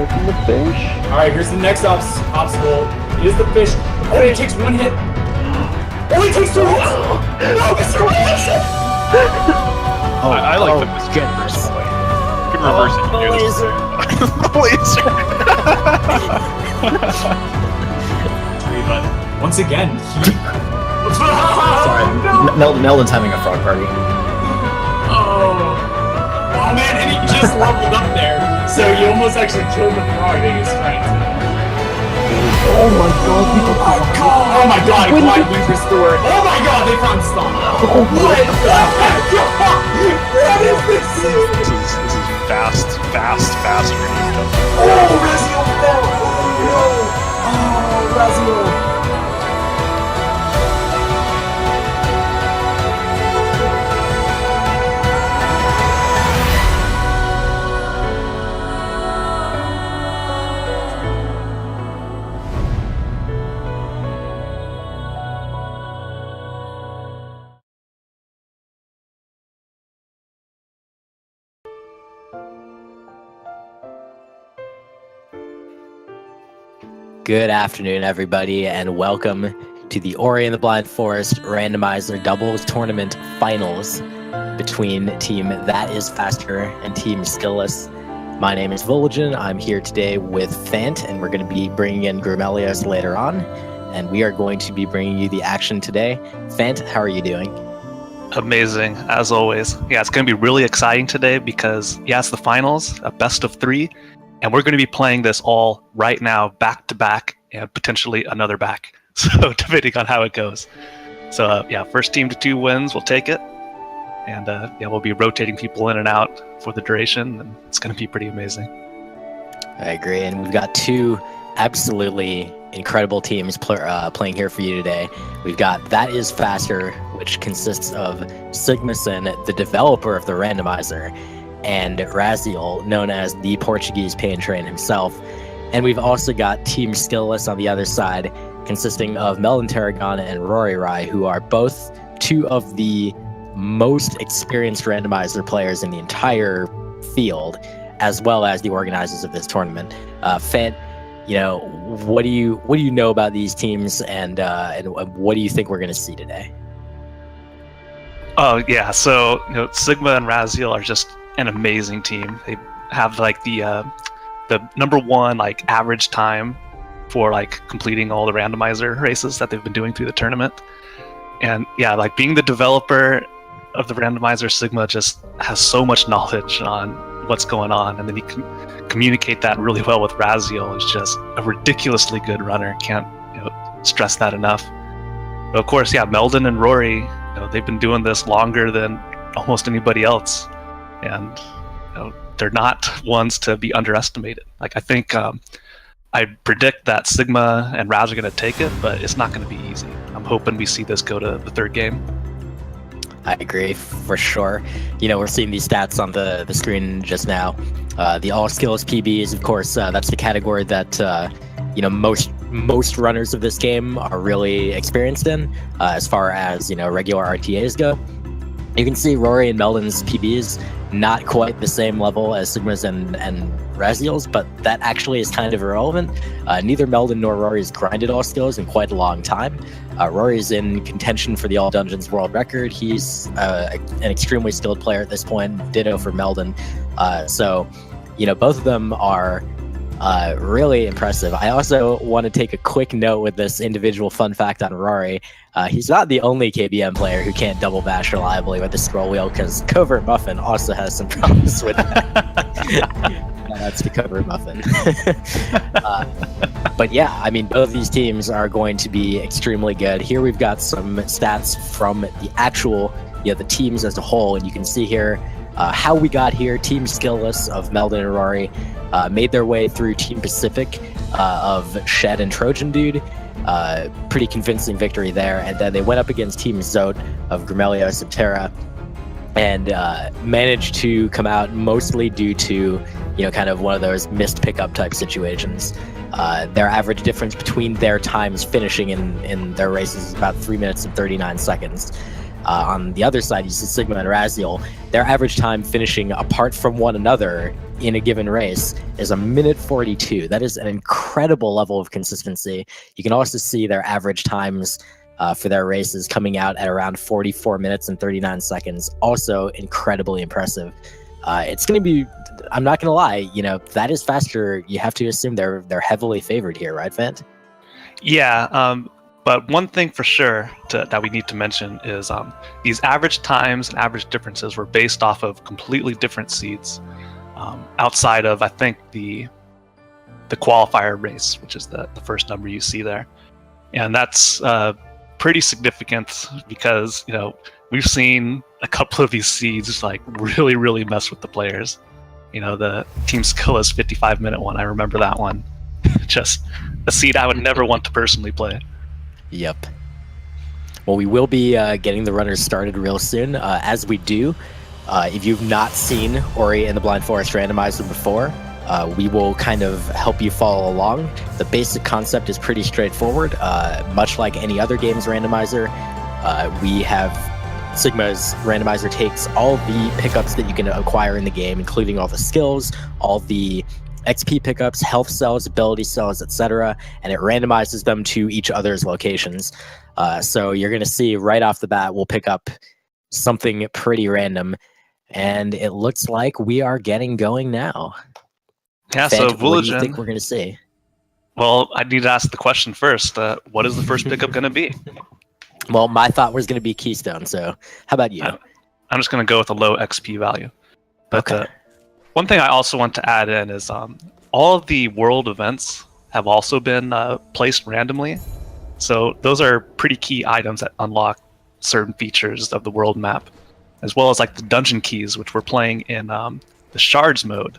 from the fish. Alright, here's the next obstacle. It is the fish. Oh, it takes one hit. Oh, it takes 2 hits! No, Mr. Wilson! I like the Mr. personally. You can reverse it. The laser. The laser. Once again, he... Sorry, No. Meldon's having a frog party. Oh man, and he just leveled up there, so you almost actually killed the frog that he was trying to. Oh my god, people. Oh my god, Glide Weave Restored. Oh my god, they found Stun. What the heck? What is this? This is fast running. Oh, Raziel fell. Oh no. Oh, Raziel. Good afternoon, everybody, and welcome to the Ori and the Blind Forest Randomizer Doubles Tournament Finals between Team That Is Faster and Team Skillless. My name is Vol'jin. I'm here today with Fant, and we're going to be bringing in Grimelios later on, and we are going to be bringing you the action today. Fant, how are you doing? Amazing, as always. Yeah, it's going to be really exciting today because, yeah, it's the finals, a best of 3. And we're going to be playing this all right now, back to back, and potentially another back. So depending on how it goes. So yeah, first team to 2 wins will take it. And yeah, we'll be rotating people in and out for the duration, and it's going to be pretty amazing. I agree, and we've got 2 absolutely incredible teams playing here for you today. We've got That Is Faster, which consists of Sigmason, the developer of the randomizer, and Raziel, known as the Portuguese Pain Train himself. And we've also got Team Skillless on the other side, consisting of Meldon Tarragona and Rory Rai, who are both 2 of the most experienced randomizer players in the entire field, as well as the organizers of this tournament. Fant, you know, what do you know about these teams, and what do you think we're going to see today? Oh yeah, so Sigma and Raziel are just an amazing team. They have like the number 1 like average time for like completing all the randomizer races that they've been doing through the tournament. And yeah, like being the developer of the randomizer, Sigma just has so much knowledge on what's going on, and then he can communicate that really well with Raziel, who's just a ridiculously good runner. Can't stress that enough. But of course, yeah, Meldon and Rory, they've been doing this longer than almost anybody else. And they're not ones to be underestimated. Like I think I predict that Sigma and Raz are going to take it, but it's not going to be easy. I'm hoping we see this go to the 3rd game. I agree for sure. We're seeing these stats on the screen just now. The all skills PBs, of course, that's the category that most runners of this game are really experienced in, as far as regular RTAs go. You can see Rory and Meldon's PBs not quite the same level as Sigma's and Raziel's, but that actually is kind of irrelevant. Neither Meldon nor Rory's grinded all skills in quite a long time. Rory's in contention for the All Dungeons world record. He's an extremely skilled player at this point, ditto for Meldon. So, both of them are really impressive. I also want to take a quick note with this individual fun fact on Rory. He's not the only KBM player who can't double bash reliably with the scroll wheel, because Covert Muffin also has some problems with that. That's the Covert Muffin. But yeah, I mean, both of these teams are going to be extremely good. Here we've got some stats from the actual, the teams as a whole, and you can see here how we got here. Team Skillless of Meldon and Rory made their way through Team Pacific of Shed and Trojan Dude. Pretty convincing victory there. And then they went up against Team Zote of Grimelios and Terra, and managed to come out mostly due to, kind of one of those missed pickup type situations. Their average difference between their times finishing in their races is about 3 minutes and 39 seconds. On the other side, you see Sigma and Raziel. Their average time finishing apart from one another in a given race is a minute 42. That is an incredible level of consistency. You can also see their average times for their races coming out at around 44 minutes and 39 seconds. Also incredibly impressive. It's going to be, I'm not going to lie, that is faster. You have to assume they're heavily favored here, right, Vant? Yeah, but one thing for sure that we need to mention is these average times and average differences were based off of completely different seeds outside of, I think, the qualifier race, which is the first number you see there. And that's pretty significant because, we've seen a couple of these seeds like really, really mess with the players. The Team Skillless 55-minute one, I remember that one. Just a seed I would never want to personally play. Yep. Well, we will be getting the runners started real soon. As we do, if you've not seen Ori and the Blind Forest Randomizer before, we will kind of help you follow along. The basic concept is pretty straightforward. Much like any other game's randomizer, we have Sigma's randomizer takes all the pickups that you can acquire in the game, including all the skills, all the XP pickups, health cells, ability cells, etc., and it randomizes them to each other's locations. So you're going to see right off the bat, we'll pick up something pretty random, and it looks like we are getting going now. Yeah, Fant, so what do you think Vulogen, we're going to see? well, I need to ask the question first. What is the first pickup going to be? Well, my thought was going to be Keystone, so how about you? I'm just going to go with a low XP value. But Okay. one thing I also want to add in is all of the world events have also been placed randomly. So those are pretty key items that unlock certain features of the world map, as well as like the dungeon keys, which we're playing in the shards mode,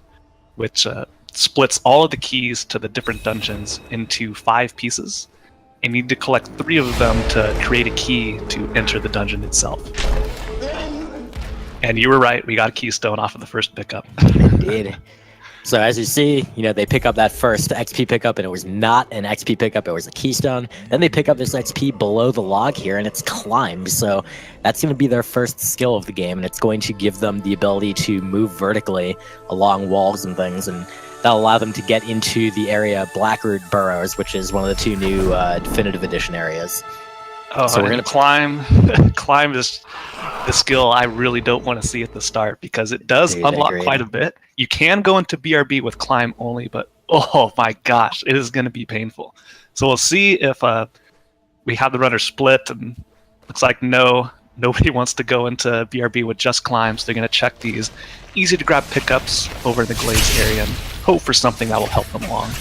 which splits all of the keys to the different dungeons into 5 pieces. And you need to collect 3 of them to create a key to enter the dungeon itself. And you were right, we got a keystone off of the first pickup. Indeed. So as you see, they pick up that first XP pickup, and it was not an XP pickup, it was a keystone. Then they pick up this XP below the log here, and it's climb. So that's going to be their first skill of the game, and it's going to give them the ability to move vertically along walls and things, and that'll allow them to get into the area Blackroot Burrows, which is one of the 2 new Definitive Edition areas. Oh, So we're and gonna- climb is the skill I really don't want to see at the start because it does Dude, I unlock agree. quite a bit. You can go into BRB with climb only, but oh my gosh, it is going to be painful. So we'll see if we have the runner split, and looks like nobody wants to go into BRB with just climb, so they're going to check these easy to grab pickups over in the Glades area and hope for something that will help them along.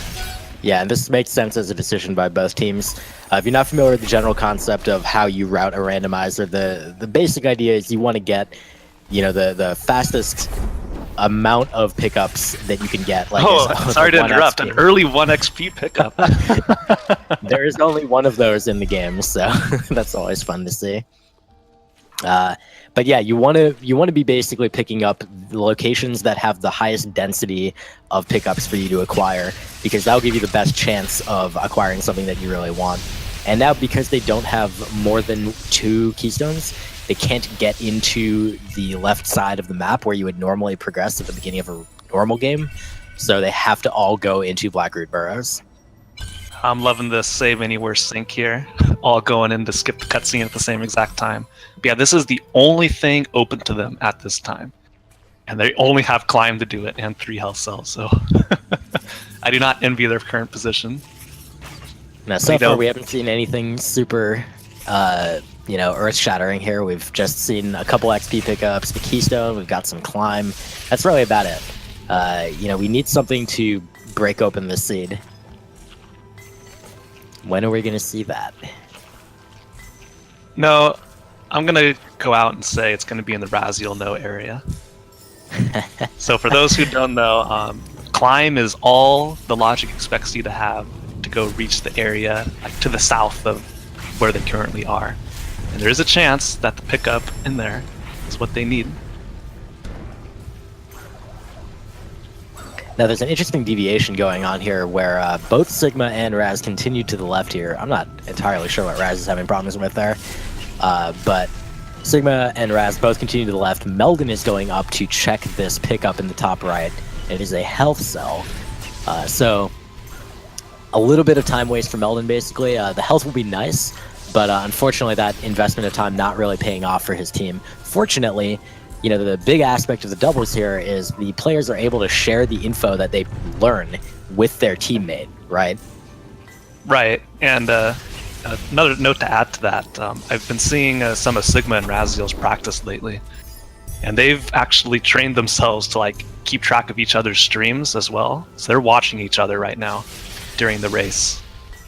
Yeah, and this makes sense as a decision by both teams. If you're not familiar with the general concept of how you route a randomizer, the basic idea is you want to get, the fastest amount of pickups that you can get. Like, Sorry to 1 interrupt. XP. An early 1 XP pickup. There is only one of those in the game, so that's always fun to see. But yeah, you want to be basically picking up the locations that have the highest density of pickups for you to acquire, because that'll give you the best chance of acquiring something that you really want. And now, because they don't have more than 2 keystones, they can't get into the left side of the map where you would normally progress at the beginning of a normal game. So they have to all go into Blackroot Burrows. I'm loving this save anywhere sync here. All going in to skip the cutscene at the same exact time. But yeah, this is the only thing open to them at this time. And they only have climb to do it and 3 health cells, so I do not envy their current position. Now, so far we haven't seen anything super, earth-shattering here. We've just seen a couple XP pickups, the keystone, we've got some climb. That's really about it. We need something to break open this seed. When are we going to see that? No, I'm going to go out and say it's going to be in the Raziel No area. So for those who don't know, climb is all the logic expects you to have to go reach the area like to the south of where they currently are. And there is a chance that the pickup in there is what they need. Now, there's an interesting deviation going on here where both Sigma and Raz continue to the left here. I'm not entirely sure what Raz is having problems with there, but Sigma and Raz both continue to the left. Meldon is going up to check this pickup in the top right. It is a health cell. So a little bit of time waste for Meldon, basically. The health will be nice, but unfortunately that investment of time not really paying off for his team. Fortunately, you know, the big aspect of the doubles here is the players are able to share the info that they learn with their teammate, right? Right, and another note to add to that, I've been seeing some of Sigma and Raziel's practice lately, and they've actually trained themselves to like keep track of each other's streams as well. So they're watching each other right now during the race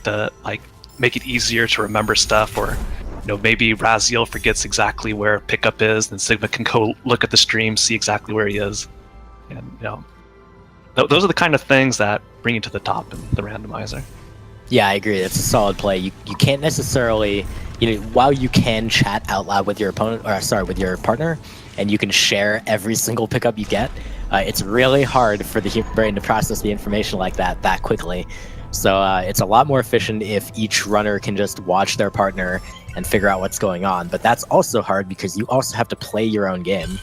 to like make it easier to remember stuff, or you know, maybe Raziel forgets exactly where pickup is, and Sigma can go look at the stream, see exactly where he is, and you know, those are the kind of things that bring you to the top in the randomizer. Yeah, I agree. It's a solid play. You can't necessarily, you know, while you can chat out loud with your opponent, or sorry, with your partner, and you can share every single pickup you get, it's really hard for the human brain to process the information like that quickly. So it's a lot more efficient if each runner can just watch their partner and figure out what's going on. But that's also hard because you also have to play your own game.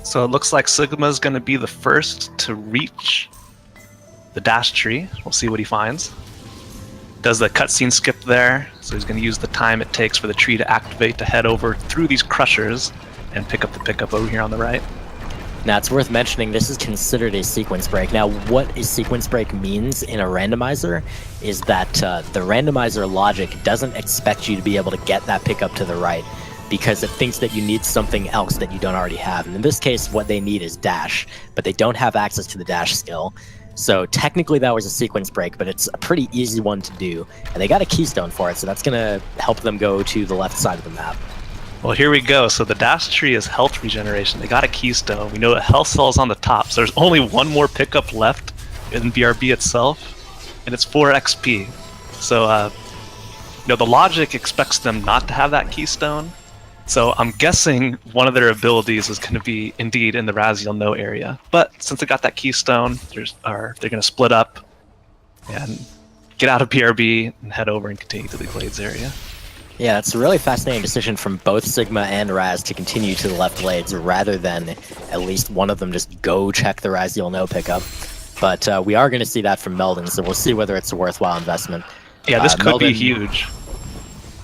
So it looks like Sigma's going to be the first to reach the dash tree. We'll see what he finds. Does the cutscene skip there? So he's going to use the time it takes for the tree to activate to head over through these crushers and pick up the pickup over here on the right. Now, it's worth mentioning this is considered a sequence break. Now, what a sequence break means in a randomizer is that the randomizer logic doesn't expect you to be able to get that pickup to the right because it thinks that you need something else that you don't already have. And in this case, what they need is dash, but they don't have access to the dash skill. So technically that was a sequence break, but it's a pretty easy one to do. And they got a keystone for it, so that's going to help them go to the left side of the map. Well, here we go. So the dash tree is health regeneration. They got a keystone. We know a health cell is on the top. So there's only one more pickup left in BRB itself, and it's 4 XP. So, you know, the logic expects them not to have that keystone. So I'm guessing one of their abilities is going to be indeed in the Raziel no area. But since they got that keystone, they're going to split up and get out of BRB and head over and continue to the Glades area. Yeah, it's a really fascinating decision from both Sigma and Raz to continue to the left Glades rather than at least one of them just go check the Raziel no pickup. But we are going to see that from Meldon, so we'll see whether it's a worthwhile investment. Yeah, this could be huge.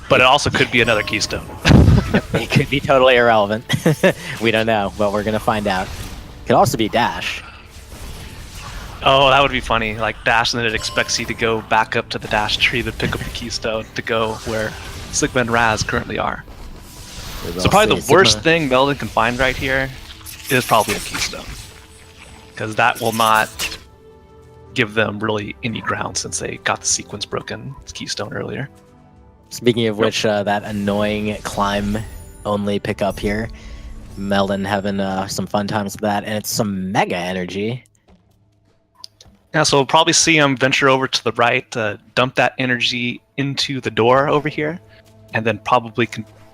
But it also could be another keystone. It could be totally irrelevant. We don't know, but we're going to find out. It could also be dash. Oh, that would be funny. Like dash, and then it expects you to go back up to the dash tree to pick up the keystone to go where Sigma and Raz currently are. So probably the worst thing Meldon can find right here is probably a keystone. Because that will not give them really any ground since they got the sequence broken keystone earlier. Speaking of which, that annoying climb-only pickup here. Meldon having some fun times with that, and it's some mega energy. Yeah, so we'll probably see him venture over to the right, dump that energy into the door over here, and then probably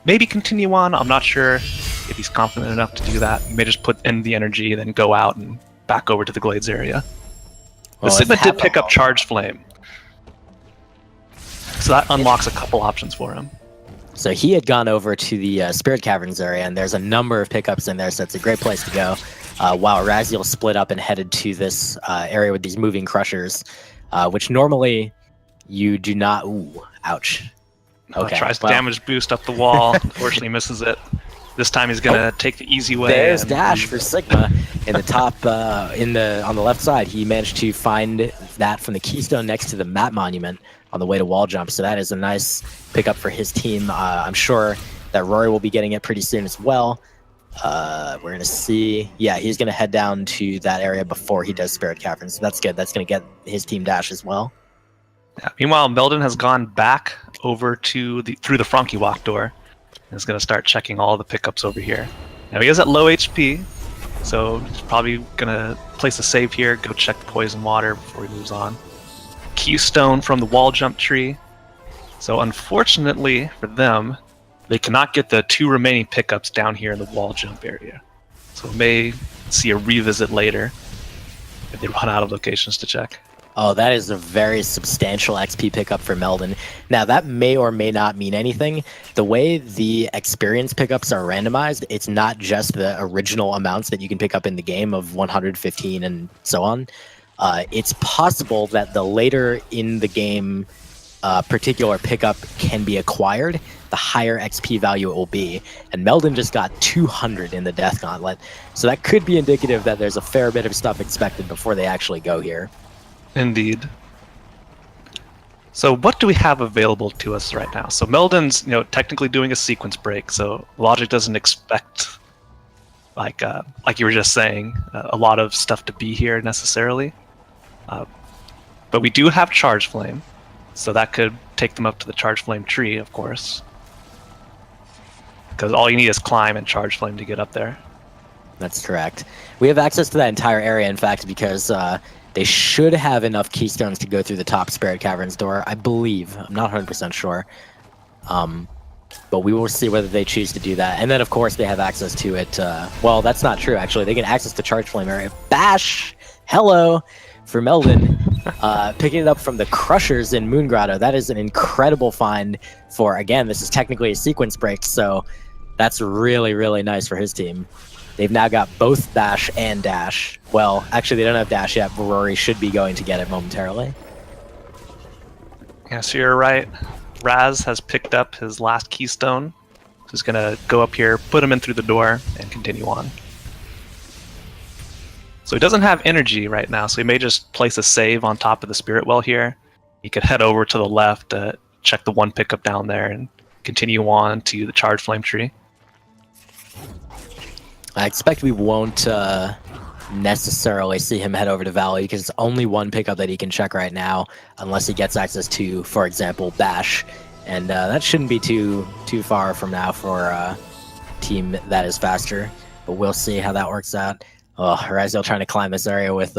maybe continue on. I'm not sure if he's confident enough to do that. He may just put in the energy, then go out and back over to the Glades area. Well, Sigma did pick up Charge Flame, so that unlocks a couple options for him. So he had gone over to the Spirit Caverns area, and there's a number of pickups in there, so it's a great place to go. While Raziel split up and headed to this area with these moving crushers, which normally you do not... Ooh, ouch. Okay, tries to damage boost up the wall, unfortunately misses it. This time he's going to take the easy way. There's dash for Sigma in the top, on the left side. He managed to find that from the keystone next to the map monument on the way to wall jump, so that is a nice pickup for his team. I'm sure that Rory will be getting it pretty soon as well. We're going to see... Yeah, he's going to head down to that area before he does Spirit Caverns, so that's good. That's going to get his team dash as well. Yeah. Meanwhile, Meldon has gone back over to through the Frankie Walk door and is going to start checking all the pickups over here. Now he is at low HP, so he's probably going to place a save here, go check the poison water before he moves on. Keystone from the wall jump tree. So unfortunately for them, they cannot get the 2 remaining pickups down here in the wall jump area. So we may see a revisit later if they run out of locations to check. Oh, that is a very substantial XP pickup for Meldon. Now, that may or may not mean anything. The way the experience pickups are randomized, it's not just the original amounts that you can pick up in the game of 115 and so on. It's possible that the later in the game particular pickup can be acquired, the higher XP value it will be. And Meldon just got 200 in the Death Gauntlet. So that could be indicative that there's a fair bit of stuff expected before they actually go here. Indeed. So what do we have available to us right now? So Meldon's, technically doing a sequence break, so Logic doesn't expect, like you were just saying, a lot of stuff to be here necessarily. But we do have Charge Flame, so that could take them up to the Charge Flame tree, of course. Because all you need is Climb and Charge Flame to get up there. That's correct. We have access to that entire area, in fact, because they should have enough keystones to go through the top Spirit Caverns door, I believe. I'm not 100% sure. But we will see whether they choose to do that. And then, of course, they have access to it. Well, that's not true, actually. They get access to Charge Flame area. Bash! Hello! For Meldon, picking it up from the Crushers in Moon Grotto. That is an incredible find for, again, this is technically a sequence break, so that's really, really nice for his team. They've now got both Bash and Dash. Well, actually, they don't have Dash yet, but Rory should be going to get it momentarily. Yeah, so you're right. Raz has picked up his last keystone. He's going to go up here, put him in through the door, and continue on. So he doesn't have energy right now, so he may just place a save on top of the Spirit Well here. He could head over to the left to check the one pickup down there and continue on to the Charge Flame tree. I expect we won't necessarily see him head over to Valley because it's only one pickup that he can check right now, unless he gets access to, for example, Bash, and that shouldn't be too far from now for a team that is faster. But we'll see how that works out. Oh, Raziel trying to climb this area with,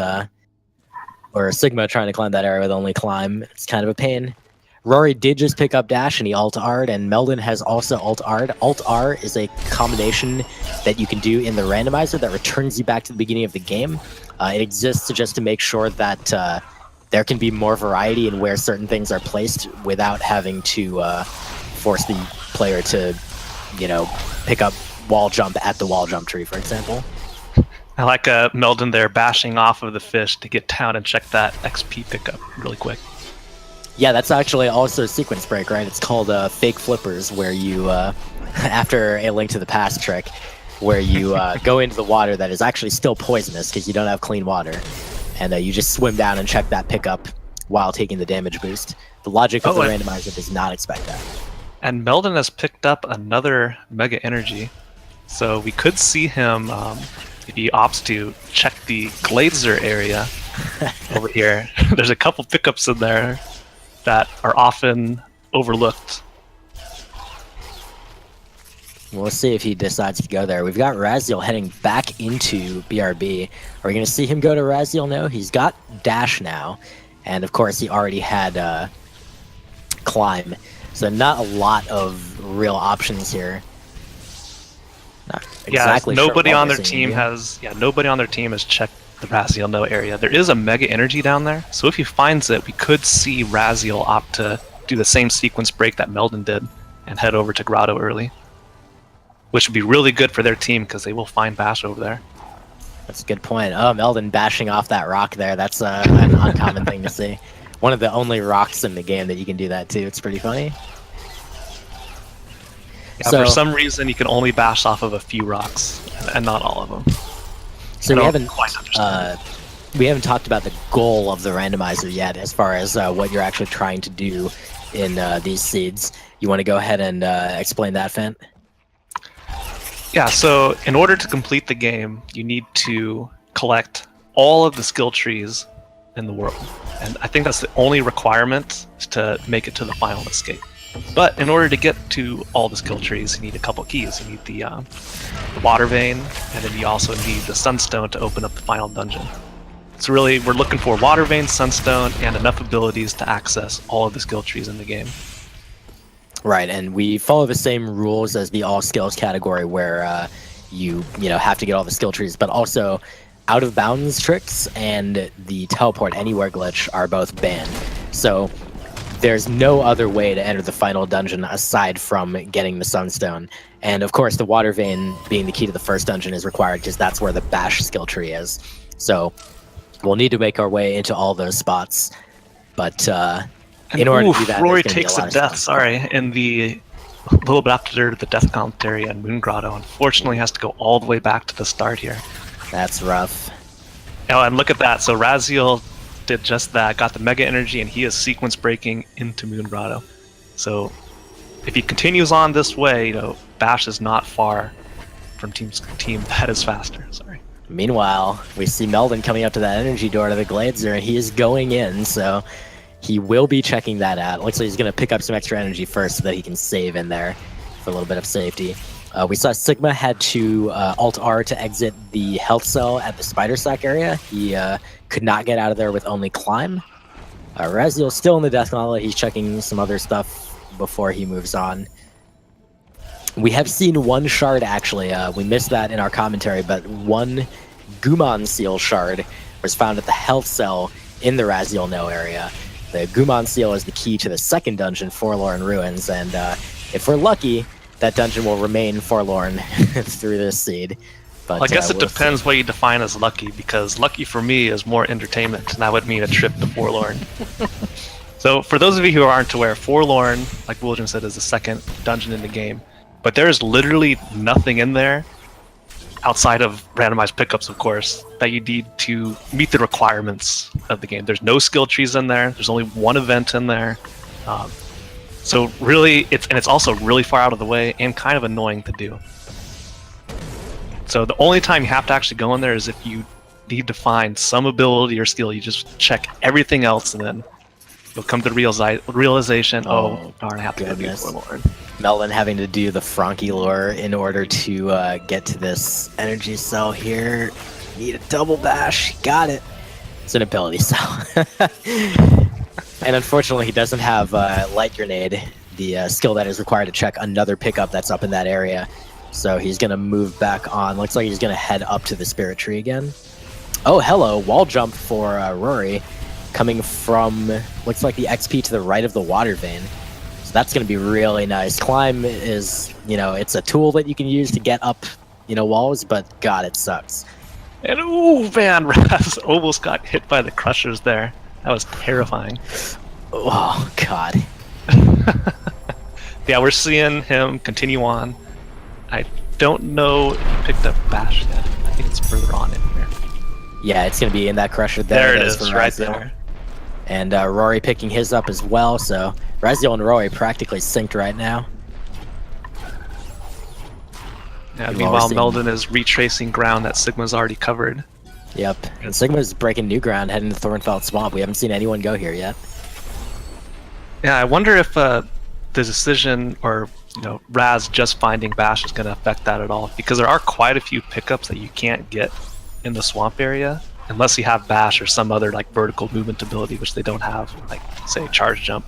or Sigma trying to climb that area with only Climb. It's kind of a pain. Rory did just pick up Dash and he Alt-R'd, and Meldon has also Alt-R'd. Alt-R is a combination that you can do in the randomizer that returns you back to the beginning of the game. It exists just to make sure that there can be more variety in where certain things are placed without having to force the player to, pick up wall jump at the wall jump tree, for example. I like Meldon there bashing off of the fish to get down and check that XP pickup really quick. Yeah, that's actually also a sequence break, right? It's called Fake Flippers, where you, after a Link to the Past trick, where you go into the water that is actually still poisonous because you don't have clean water, and you just swim down and check that pickup while taking the damage boost. The logic of the randomizer does not expect that. And Meldon has picked up another Mega Energy, so we could see him, if he opts to, check the Glazer area over here. There's a couple pickups in there that are often overlooked. We'll see if he decides to go there. We've got Raziel heading back into BRB. Are we going to see him go to Raziel? No, he's got Dash now. And of course, he already had Climb. So not a lot of real options here. Not exactly nobody on their team has checked the Raziel No area. There is a Mega Energy down there, so if he finds it, we could see Raziel opt to do the same sequence break that Meldon did and head over to Grotto early, which would be really good for their team because they will find Bash over there. That's a good point. Oh, Meldon bashing off that rock there. That's an uncommon thing to see. One of the only rocks in the game that you can do that to. It's pretty funny. Yeah, so, for some reason, you can only bash off of a few rocks, and not all of them. So we haven't talked about the goal of the randomizer yet, as far as what you're actually trying to do in these seeds. You want to go ahead and explain that, Fent? Yeah, so in order to complete the game, you need to collect all of the skill trees in the world. And I think that's the only requirement to make it to the final escape. But in order to get to all the skill trees, you need a couple keys. You need the water vein, and then you also need the sunstone to open up the final dungeon. So really, we're looking for water vein, sunstone, and enough abilities to access all of the skill trees in the game. Right, and we follow the same rules as the all skills category, where you have to get all the skill trees, but also out of bounds tricks and the teleport anywhere glitch are both banned. So there's no other way to enter the final dungeon aside from getting the Sunstone. And of course, the Water Vein being the key to the first dungeon is required because that's where the Bash skill tree is. So we'll need to make our way into all those spots. But in order to do that, Rory there's gonna be takes a a lot of death. stuff. Sorry, in the little bit after the death commentary and Moon Grotto. Unfortunately, has to go all the way back to the start here. That's rough. Oh, and look at that. So Raziel did just that, got the Mega Energy, and he is sequence breaking into Moon Grotto. So if he continues on this way, you know, Bash is not far from team that is faster. Sorry. Meanwhile, we see Meldon coming up to that energy door to the Glazer, and he is going in, so he will be checking that out. Looks like he's going to pick up some extra energy first so that he can save in there for a little bit of safety. We saw Sigma had to Alt-R to exit the health cell at the Spider Sack area. He could not get out of there with only Climb. Raziel's still in the Death Gauntlet. He's checking some other stuff before he moves on. We have seen one shard, actually. We missed that in our commentary, but one Gumon Seal shard was found at the health cell in the Raziel No area. The Gumon Seal is the key to the second dungeon, Forlorn Ruins, and if we're lucky, that dungeon will remain forlorn through this seed. But Well, I guess it we'll depends what you define as lucky, because lucky for me is more entertainment, and that would mean a trip to Forlorn. So for those of you who aren't aware, Forlorn, like William said, is the second dungeon in the game. But there's literally nothing in there, outside of randomized pickups, of course, that you need to meet the requirements of the game. There's no skill trees in there. There's only one event in there. So really, it's also really far out of the way and kind of annoying to do. So the only time you have to actually go in there is if you need to find some ability or skill. You just check everything else, and then you'll come to the realization, oh darn, I have to go do Forlorn. Melvin having to do the Frankie lore in order to get to this energy cell here. Need a double bash. Got it. It's an ability cell. And unfortunately, he doesn't have Light Grenade, the skill that is required to check another pickup that's up in that area. So he's going to move back on. Looks like he's going to head up to the Spirit Tree again. Oh, hello. Wall jump for Rory. Coming from, looks like the XP to the right of the Water Vein. So that's going to be really nice. Climb is, you know, it's a tool that you can use to get up, you know, walls, but God, it sucks. And ooh, man, Raz almost got hit by the crushers there. That was terrifying. Oh, God. Yeah, we're seeing him continue on. I don't know if he picked up Bash yet. I think it's further on in here. Yeah, it's going to be in that crusher there. There it is, for right Raziel. there. And Rory picking his up as well, so Raziel and Rory practically synced right now. Yeah, We've meanwhile, always seen- Meldon is retracing ground that Sigma's already covered. Yep, and Sigma's breaking new ground heading to Thornfeld Swamp. We haven't seen anyone go here yet. Yeah, I wonder if the decision, or you know, Raz just finding Bash is going to affect that at all, because there are quite a few pickups that you can't get in the swamp area unless you have Bash or some other like vertical movement ability, which they don't have, like say charge jump.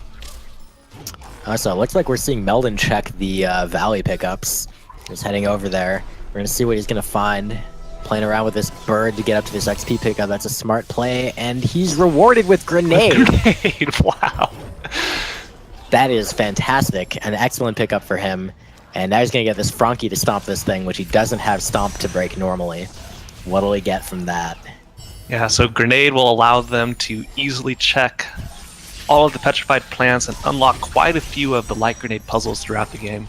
So it looks like we're seeing Meldon check the Valley pickups. He's heading over there. We're going to see what he's going to find. Playing around with this bird to get up to this XP pickup. That's a smart play, and he's rewarded with Grenade. Grenade, wow. That is fantastic. An excellent pickup for him. And now he's going to get this Frankie to stomp this thing, which he doesn't have Stomp to break normally. What'll he get from that? Yeah, so Grenade will allow them to easily check all of the petrified plants and unlock quite a few of the Light Grenade puzzles throughout the game.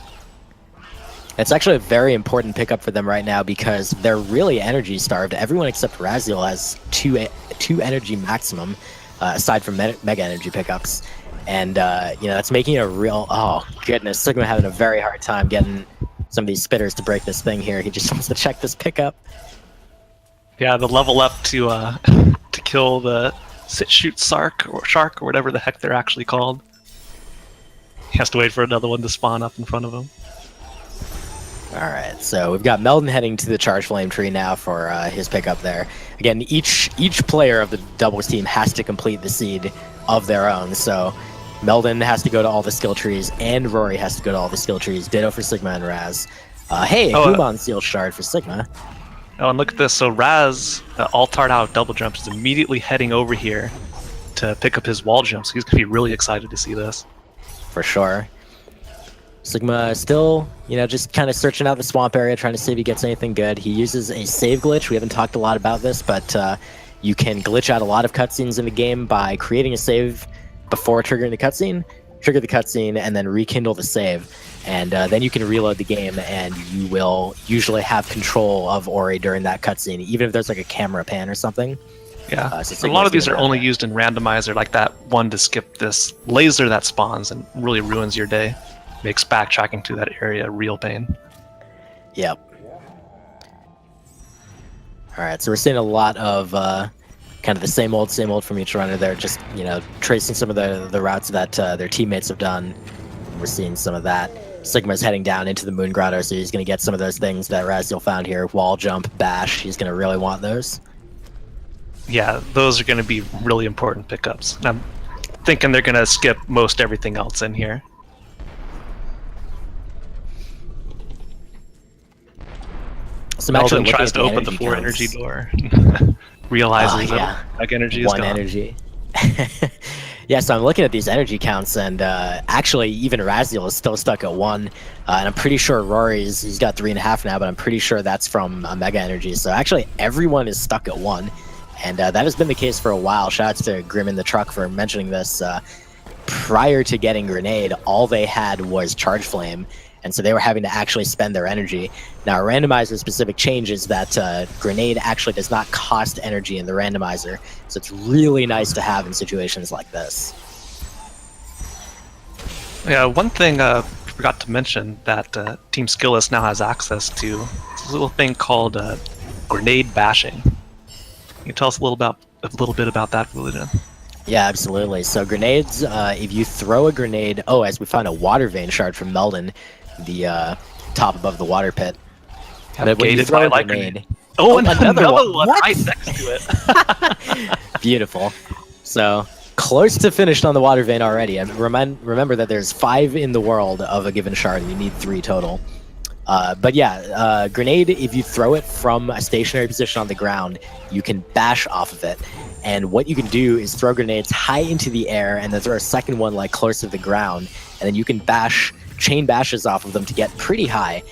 It's actually a very important pickup for them right now because they're really energy starved. Everyone except Raziel has two energy maximum, aside from mega energy pickups. And, you know, that's making it a real... Oh, goodness. Sigma having a very hard time getting some of these spitters to break this thing here. He just wants to check this pickup. Yeah, the level up to to kill the sit-shoot shark or whatever the heck they're actually called. He has to wait for another one to spawn up in front of him. Alright, so we've got Meldon heading to the Charge Flame Tree now for his pickup there. Again, each player of the doubles team has to complete the seed of their own, so Meldon has to go to all the skill trees, and Rory has to go to all the skill trees. Ditto for Sigma and Raz. Hey, a Gumon Seal Shard for Sigma. Oh, and look at this. So Raz, all tarred out double jump, is immediately heading over here to pick up his wall jump. So he's gonna be really excited to see this. For sure. Sigma is still, just kind of searching out the swamp area, trying to see if he gets anything good. He uses a save glitch. We haven't talked a lot about this, but you can glitch out a lot of cutscenes in the game by creating a save before triggering the cutscene, trigger the cutscene, and then rekindle the save. And then you can reload the game, and you will usually have control of Ori during that cutscene, even if there's like a camera pan or something. Yeah, so a lot of these are only used in Randomizer, like that one to skip this laser that spawns and really ruins your day. Makes backtracking to that area a real pain. Yep. Alright, so we're seeing a lot of kind of the same old from each runner there, just, tracing some of the routes that their teammates have done. We're seeing some of that. Sigma's heading down into the Moon Grotto, so he's going to get some of those things that Raziel found here. Wall jump, bash, he's going to really want those. Yeah, those are going to be really important pickups. And I'm thinking they're going to skip most everything else in here. So Melvin tries to open the 4 energy door. Realizes that like energy is 1 gone. energy. Yeah, so I'm looking at these energy counts, and actually even Raziel is still stuck at 1. And I'm pretty sure he's got 3.5 now, but I'm pretty sure that's from Mega Energy. So actually everyone is stuck at 1. And that has been the case for a while. Shoutouts to Grim in the Truck for mentioning this. Prior to getting Grenade, all they had was Charge Flame, and so they were having to actually spend their energy. Now, a randomizer specific change is that Grenade actually does not cost energy in the randomizer, so it's really nice to have in situations like this. Yeah, one thing I forgot to mention that Team Skillless now has access to is a little thing called grenade bashing. Can you tell us a little bit about that, Religion? Yeah, absolutely. So grenades, if you throw a grenade... Oh, as we found a water vein shard from Meldon, the top above the water pit. But when you throw a grenade... Oh, and another one What? right next to it. Beautiful. So, close to finished on the water vein already. And remember that there's 5 in the world of a given shard, and you need 3 total. But yeah, grenade, if you throw it from a stationary position on the ground, you can bash off of it. And what you can do is throw grenades high into the air and then throw a second one like close to the ground. And then you can chain bashes off of them to get pretty high,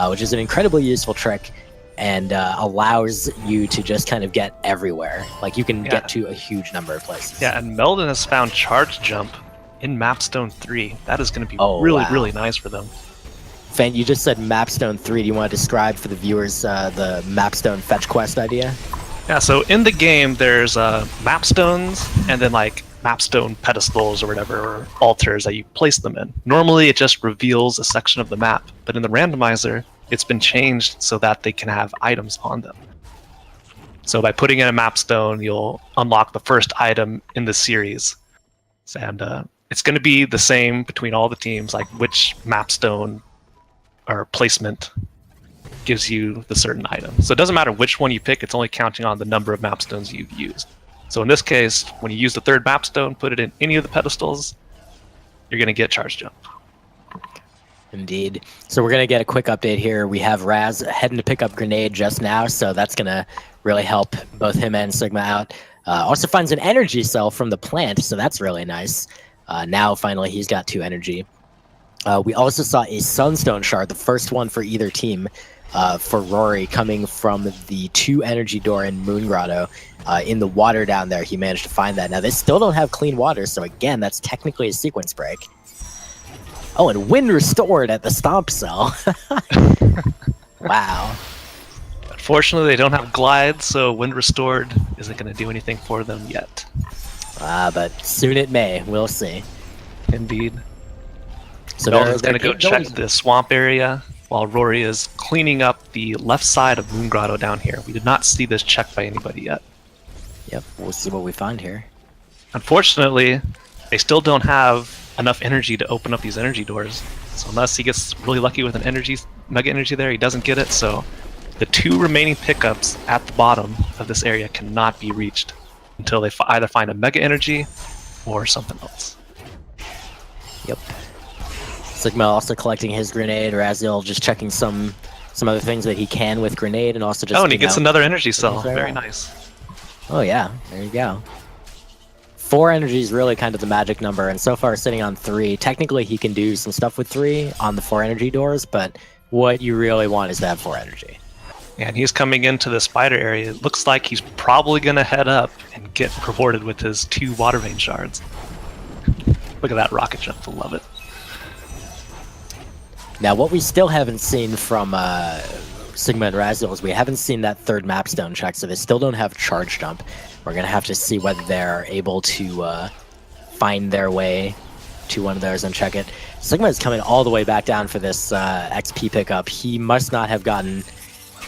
which is an incredibly useful trick and allows you to just kind of get everywhere. Like you can get to a huge number of places. Yeah, and Meldon has found Charge Jump in Mapstone 3. That is going to be really nice for them. Fan, you just said Mapstone 3. Do you want to describe for the viewers the Mapstone fetch quest idea? Yeah, so in the game, there's mapstones and then like mapstone pedestals or whatever, or altars that you place them in. Normally, it just reveals a section of the map, but in the randomizer, it's been changed so that they can have items on them. So by putting in a mapstone, you'll unlock the first item in the series. And it's going to be the same between all the teams, like which mapstone or placement gives you the certain item. So it doesn't matter which one you pick, it's only counting on the number of mapstones you've used. So in this case, when you use the 3rd mapstone, put it in any of the pedestals, you're going to get Charge Jump. Indeed. So we're going to get a quick update here. We have Raz heading to pick up Grenade just now, so that's going to really help both him and Sigma out. Also finds an energy cell from the plant, so that's really nice. Now finally he's got 2 energy. We also saw a Sunstone shard, the first one for either team, for Rory, coming from the 2 energy door in Moon Grotto. In the water down there, he managed to find that. Now, they still don't have clean water, so again, that's technically a sequence break. Oh, and wind restored at the stomp cell. Wow. Unfortunately, they don't have glide, so wind restored isn't going to do anything for them yet. But soon it may. We'll see. Indeed. So Meldon's going to go check the swamp area while Rory is cleaning up the left side of Moon Grotto down here. We did not see this checked by anybody yet. Yep, we'll see what we find here. Unfortunately, they still don't have enough energy to open up these energy doors. So unless he gets really lucky with an mega energy there, he doesn't get it. So the 2 remaining pickups at the bottom of this area cannot be reached until they either find a mega energy or something else. Yep. Sigma also collecting his grenade, Raziel just checking some some other things that he can with grenade, and also just. Oh, and he gets another energy cell. very Very well. nice. Oh yeah, there you go. 4 energy is really kind of the magic number, and so far sitting on 3. Technically, he can do some stuff with 3 on the 4 energy doors, but what you really want is to have 4 energy. Yeah, and he's coming into the spider area. It looks like he's probably going to head up and get rewarded with his 2 water vein shards. Look at that rocket jump. I love it. Now, what we still haven't seen from Sigma and Raziel is we haven't seen that 3rd map stone check, so they still don't have charge jump. We're going to have to see whether they're able to find their way to one of those and check it. Sigma is coming all the way back down for this XP pickup. He must not have gotten...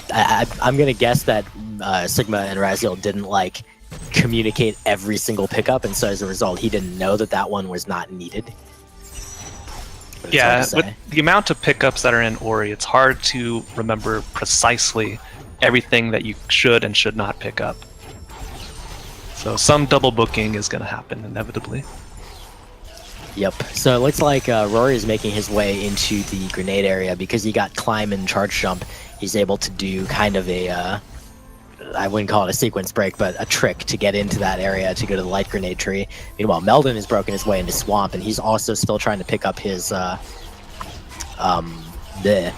I'm going to guess that Sigma and Raziel didn't, like, communicate every single pickup, and so as a result, he didn't know that that one was not needed. But it's hard Yeah, to say. with the amount of pickups that are in Ori, it's hard to remember precisely everything that you should and should not pick up. So some double booking is going to happen inevitably. Yep. So it looks like Rory is making his way into the grenade area because he got climb and charge jump. He's able to do kind of a, I wouldn't call it a sequence break, but a trick to get into that area to go to the light grenade tree. Meanwhile, Meldon has broken his way into swamp, and he's also still trying to pick up his the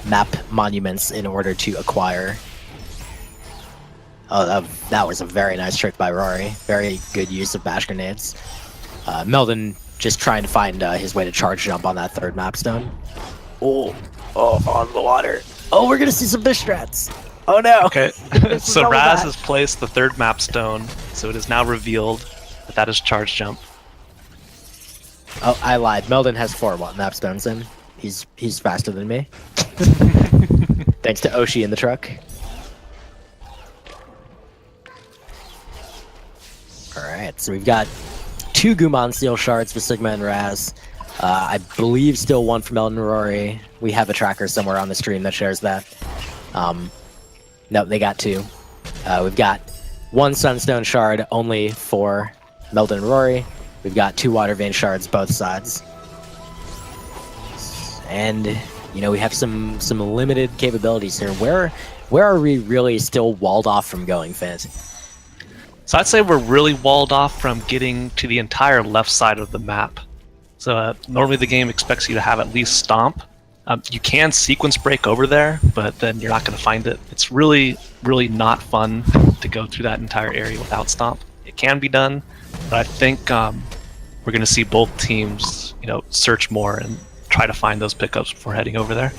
map monuments in order to acquire. Oh, that was a very nice trick by Rory. Very good use of bash grenades. Meldon just trying to find his way to charge jump on that 3rd map stone. Oh, on the water. Oh, we're gonna see some fish strats. Oh no. Okay, This is so all Raz bad. has placed the 3rd map stone, so it is now revealed that that is charge jump. Oh, I lied. Meldon has 4 map stones in. He's faster than me. Thanks to Oshi in the truck. Alright, so we've got 2 Gumon Seal Shards for Sigma and Raz. I believe still 1 for Meldon and Rory. We have a tracker somewhere on the stream that shares that. No, they got 2. We've got 1 Sunstone Shard only for Meldon and Rory. We've got 2 Water Vein Shards both sides. And, you know, we have some limited capabilities here. Where are we really still walled off from going, Fizz? So I'd say we're really walled off from getting to the entire left side of the map. So normally the game expects you to have at least Stomp. You can sequence break over there, but then you're not going to find it. It's really, really not fun to go through that entire area without Stomp. It can be done, but I think we're going to see both teams, you know, search more and try to find those pickups before heading over there.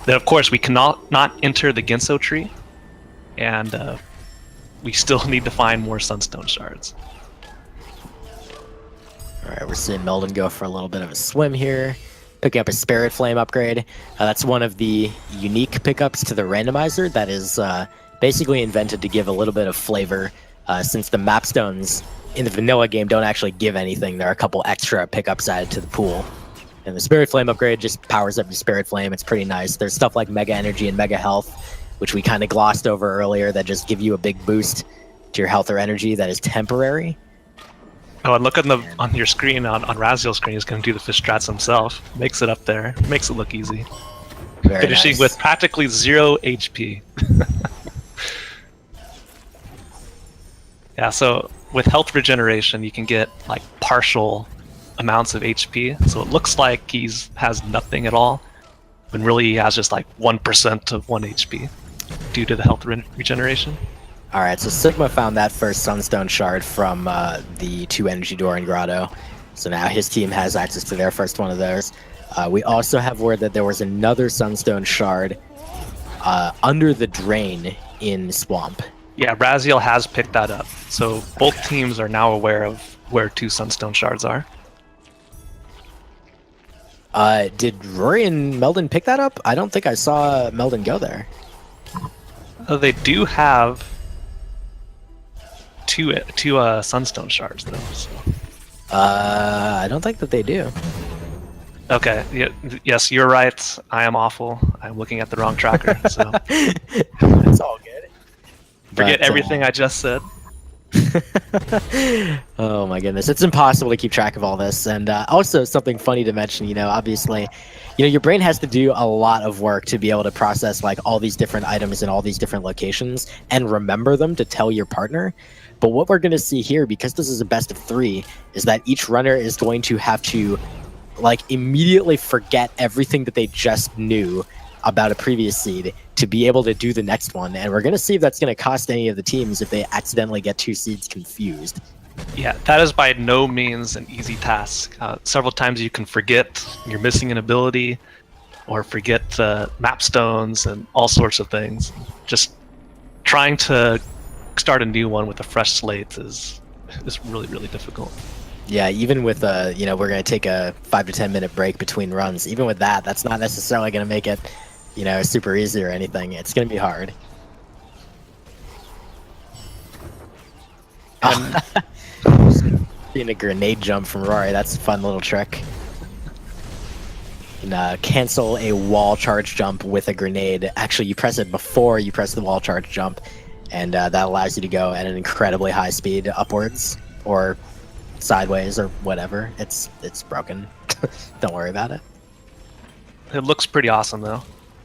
Then, of course, we cannot not enter the Ginso tree, and we still need to find more Sunstone Shards. Alright, we're seeing Meldon go for a little bit of a swim here. Picking up a Spirit Flame upgrade. That's one of the unique pickups to the Randomizer that is basically invented to give a little bit of flavor, since the map stones in the vanilla game don't actually give anything. There are a couple extra pickups added to the pool. And the Spirit Flame upgrade just powers up your Spirit Flame. It's pretty nice. There's stuff like Mega Energy and Mega Health, which we kind of glossed over earlier, that just give you a big boost to your health or energy that is temporary. Oh, and look on your screen, on Raziel's screen, he's going to do the fish strats himself. Makes it up there. Makes it look easy. Very Finishing nice. with practically 0 HP. Yeah, so with health regeneration, you can get like partial amounts of HP. So it looks like has nothing at all, when really he has just like 1% of 1 HP due to the health regeneration. Alright, so Sigma found that first Sunstone Shard from the 2 Energy Door in Grotto. So now his team has access to their first one of those. We also have word that there was another Sunstone Shard under the drain in Swamp. Yeah, Raziel has picked that up. So both teams are now aware of where 2 Sunstone Shards are. Did Rory and Meldon pick that up? I don't think I saw Meldon go there. They do have two Sunstone Shards, though. So. I don't think that they do. Okay, yes, you're right. I am awful. I'm looking at the wrong tracker, so It's all good. forget But, everything I just said. Oh my goodness, it's impossible to keep track of all this. And also something funny to mention, obviously, your brain has to do a lot of work to be able to process like all these different items in all these different locations and remember them to tell your partner. But what we're going to see here, because this is a best of 3, is that each runner is going to have to like immediately forget everything that they just knew about a previous seed to be able to do the next one. And we're going to see if that's going to cost any of the teams if they accidentally get 2 seeds confused. Yeah, that is by no means an easy task. Several times you can forget you're missing an ability or forget map stones and all sorts of things. Just trying to start a new one with a fresh slate is really, really difficult. Yeah, even with we're going to take a 5 to 10 minute break between runs. Even with that, that's not necessarily going to make it super easy or anything. It's going to be hard. Seeing a grenade jump from Rory, that's a fun little trick. You can cancel a wall charge jump with a grenade. Actually, you press it before you press the wall charge jump, and that allows you to go at an incredibly high speed upwards or sideways or whatever. It's broken. Don't worry about it. It looks pretty awesome though.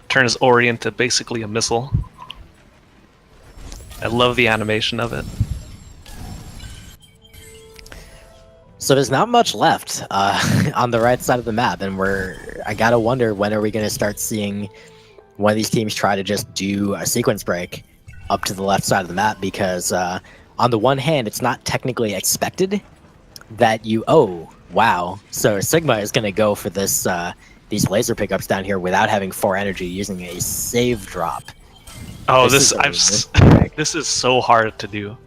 Turns Ori into basically a missile. I love the animation of it. So there's not much left on the right side of the map, and I gotta wonder, when are we gonna start seeing one of these teams try to just do a sequence break up to the left side of the map? Because on the one hand, it's not technically expected that wow. So Sigma is gonna go for this these laser pickups down here without having 4 energy, using a save drop. Oh, this is so hard to do.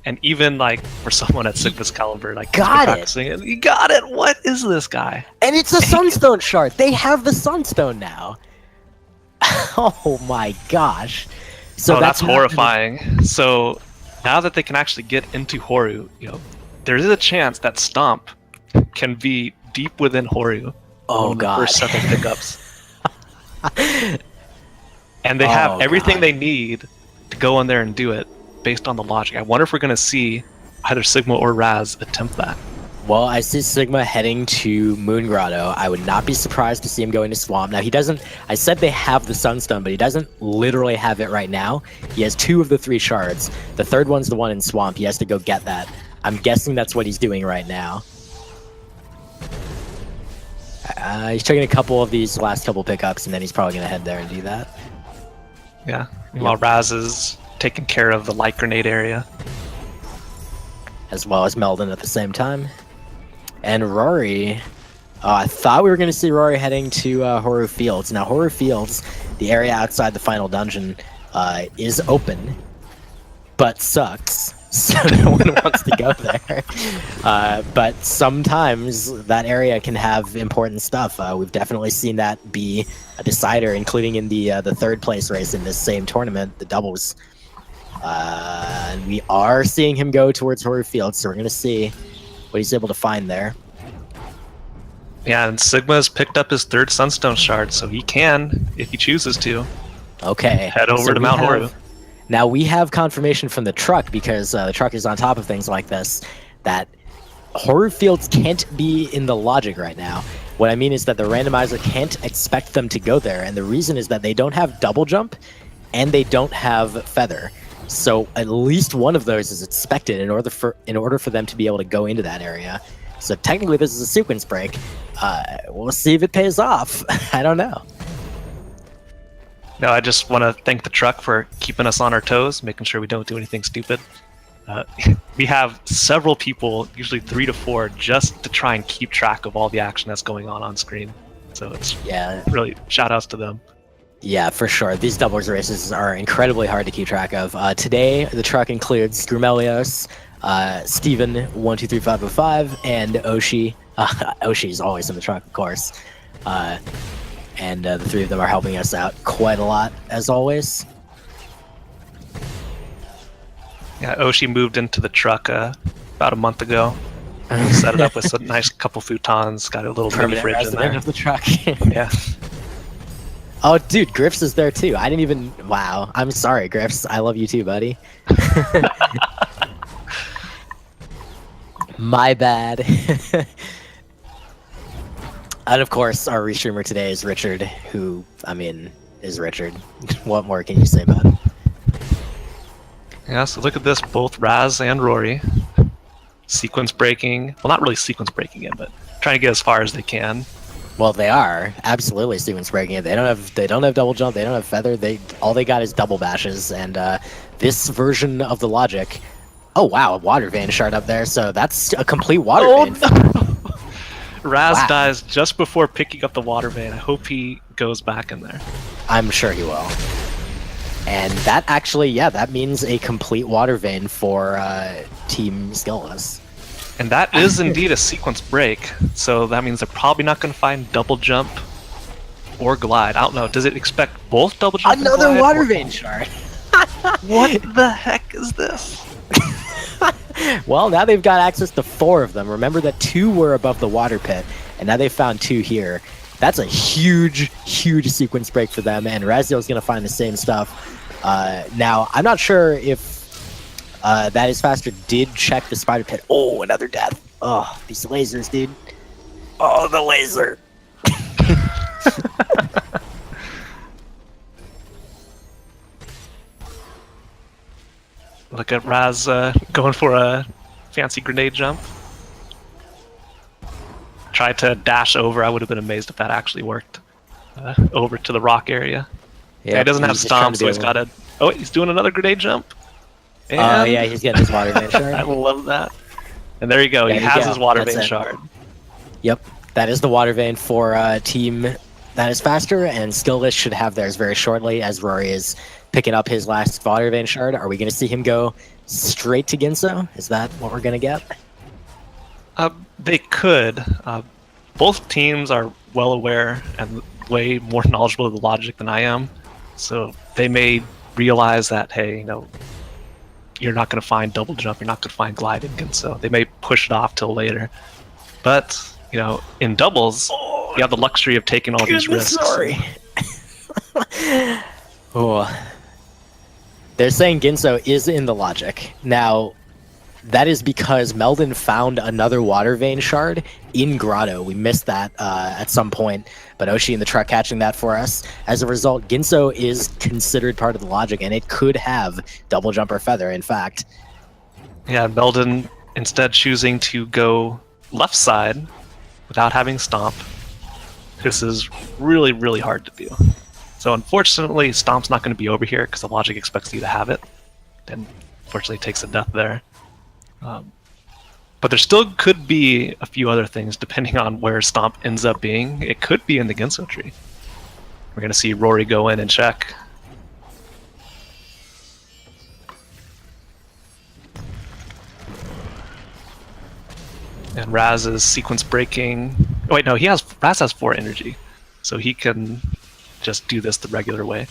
And even like for someone at Sigma's caliber, like practicing it. You got it. What is this guy? And it's a Sunstone shard. They have the Sunstone now. Oh my gosh. So that's horrifying. So now that they can actually get into Horu, there is a chance that Stomp can be deep within Horu. Oh god. First set of pickups. And they have everything they need to go in there and do it based on the logic. I wonder if we're going to see either Sigma or Raz attempt that. Well, I see Sigma heading to Moon Grotto. I would not be surprised to see him go into Swamp. Now, he doesn't... I said they have the Sunstone, but he doesn't literally have it right now. He has 2 of the 3 shards. The third one's the one in Swamp. He has to go get that. I'm guessing that's what he's doing right now. He's taking a couple of these last couple pickups, and then he's probably going to head there and do that. Yeah, while Raz is taking care of the light grenade area. As well as Meldon at the same time. And Rory... I thought we were going to see Rory heading to Horu Fields. Now, Horu Fields, the area outside the final dungeon, is open, but sucks. So no one wants to go there. But sometimes that area can have important stuff. We've definitely seen that be a decider, including in the 3rd place race in this same tournament, the doubles. And we are seeing him go towards Horu Fields, so we're going to see what he's able to find there. Yeah, and Sigma's picked up his 3rd Sunstone shard, so he can, if he chooses to, head over to Mount Horu. Now, we have confirmation from the truck, because the truck is on top of things like this, that Horu Fields can't be in the logic right now. What I mean is that the randomizer can't expect them to go there, and the reason is that they don't have double jump, and they don't have feather. So at least one of those is expected in order for them to be able to go into that area. So technically this is a sequence break. We'll see if it pays off. I don't know. No, I just want to thank the truck for keeping us on our toes, making sure we don't do anything stupid. We have several people, usually 3 to 4, just to try and keep track of all the action that's going on screen. So it's really shout outs to them. Yeah, for sure. These doubles races are incredibly hard to keep track of. Today, the truck includes Grumelios, Steven 123505, and Oshi. Oshi's always in the truck, of course. And the 3 of them are helping us out quite a lot, as always. Yeah, Oshi moved into the truck about a month ago. Set it up with a nice couple futons, got a little mini fridge in there. Of the truck. Yeah. Oh, dude, Griff's is there too. I didn't even. Wow. I'm sorry, Griff's. I love you too, buddy. My bad. And of course, our restreamer today is Richard, who, I mean, is Richard. What more can you say about him? Yeah, so look at this. Both Raz and Rory. Sequence breaking. Well, not really sequence breaking it, but trying to get as far as they can. Well, they are absolutely sequence breaking it. They don't have double jump. They don't have feather. All they got is double bashes. And this version of the logic. Oh wow, a water vein shard up there. So that's a complete water vein. No. Raz Wow. dies just before picking up the water vein. I hope he goes back in there. I'm sure he will. And that actually, yeah, that means a complete water vein for Team Skillless. And that is indeed a sequence break, so that means they're probably not going to find double jump or glide. I don't know. Does it expect both double jump and Another glide, water or- vein shard. What the heck is this? Well, now they've got access to 4 of them. Remember that 2 were above the water pit, and now they've found 2 here. That's a huge, huge sequence break for them, and Raziel's going to find the same stuff. Now, I'm not sure if That Is Faster did check the spider pit. Oh, another death. Oh, these lasers, dude. Oh, the laser. Look at Raz going for a fancy grenade jump. Tried to dash over. I would have been amazed if that actually worked. Over to the rock area. Yeah, he doesn't have stomp, so he's got to... Oh, he's doing another grenade jump. Oh, yeah, he's getting his water vein shard. I love that. And there you go. There he you has go. his water That's vein it. shard. Yep, that is the water vein for Team That Is Faster, and Skillless should have theirs very shortly as Rory is picking up his last water vein shard. Are we going to see him go straight to Ginso? Is that what we're going to get? They could. Both teams are well aware and way more knowledgeable of the logic than I am, so they may realize that, hey, you know, you're not going to find double jump, you're not going to find gliding, and so they may push it off till later. But, you know, in doubles, you have the luxury of taking all these risks. Sorry. Oh. They're saying Ginso is in the logic. Now, that is because Meldon found another water vein shard in Grotto. We missed that at some point, but Oshi in the truck catching that for us. As a result, Ginso is considered part of the logic, and it could have double jump or feather, in fact. Yeah, Meldon instead choosing to go left side without having stomp. This is really, really hard to do. So unfortunately, stomp's not going to be over here because the logic expects you to have it, and unfortunately takes a death there. But there still could be a few other things depending on where stomp ends up being. It could be in the Ginso tree. We're going to see Rory go in and check. And Raz is sequence breaking. Oh, wait, no, Raz has 4 energy, so he can just do this the regular way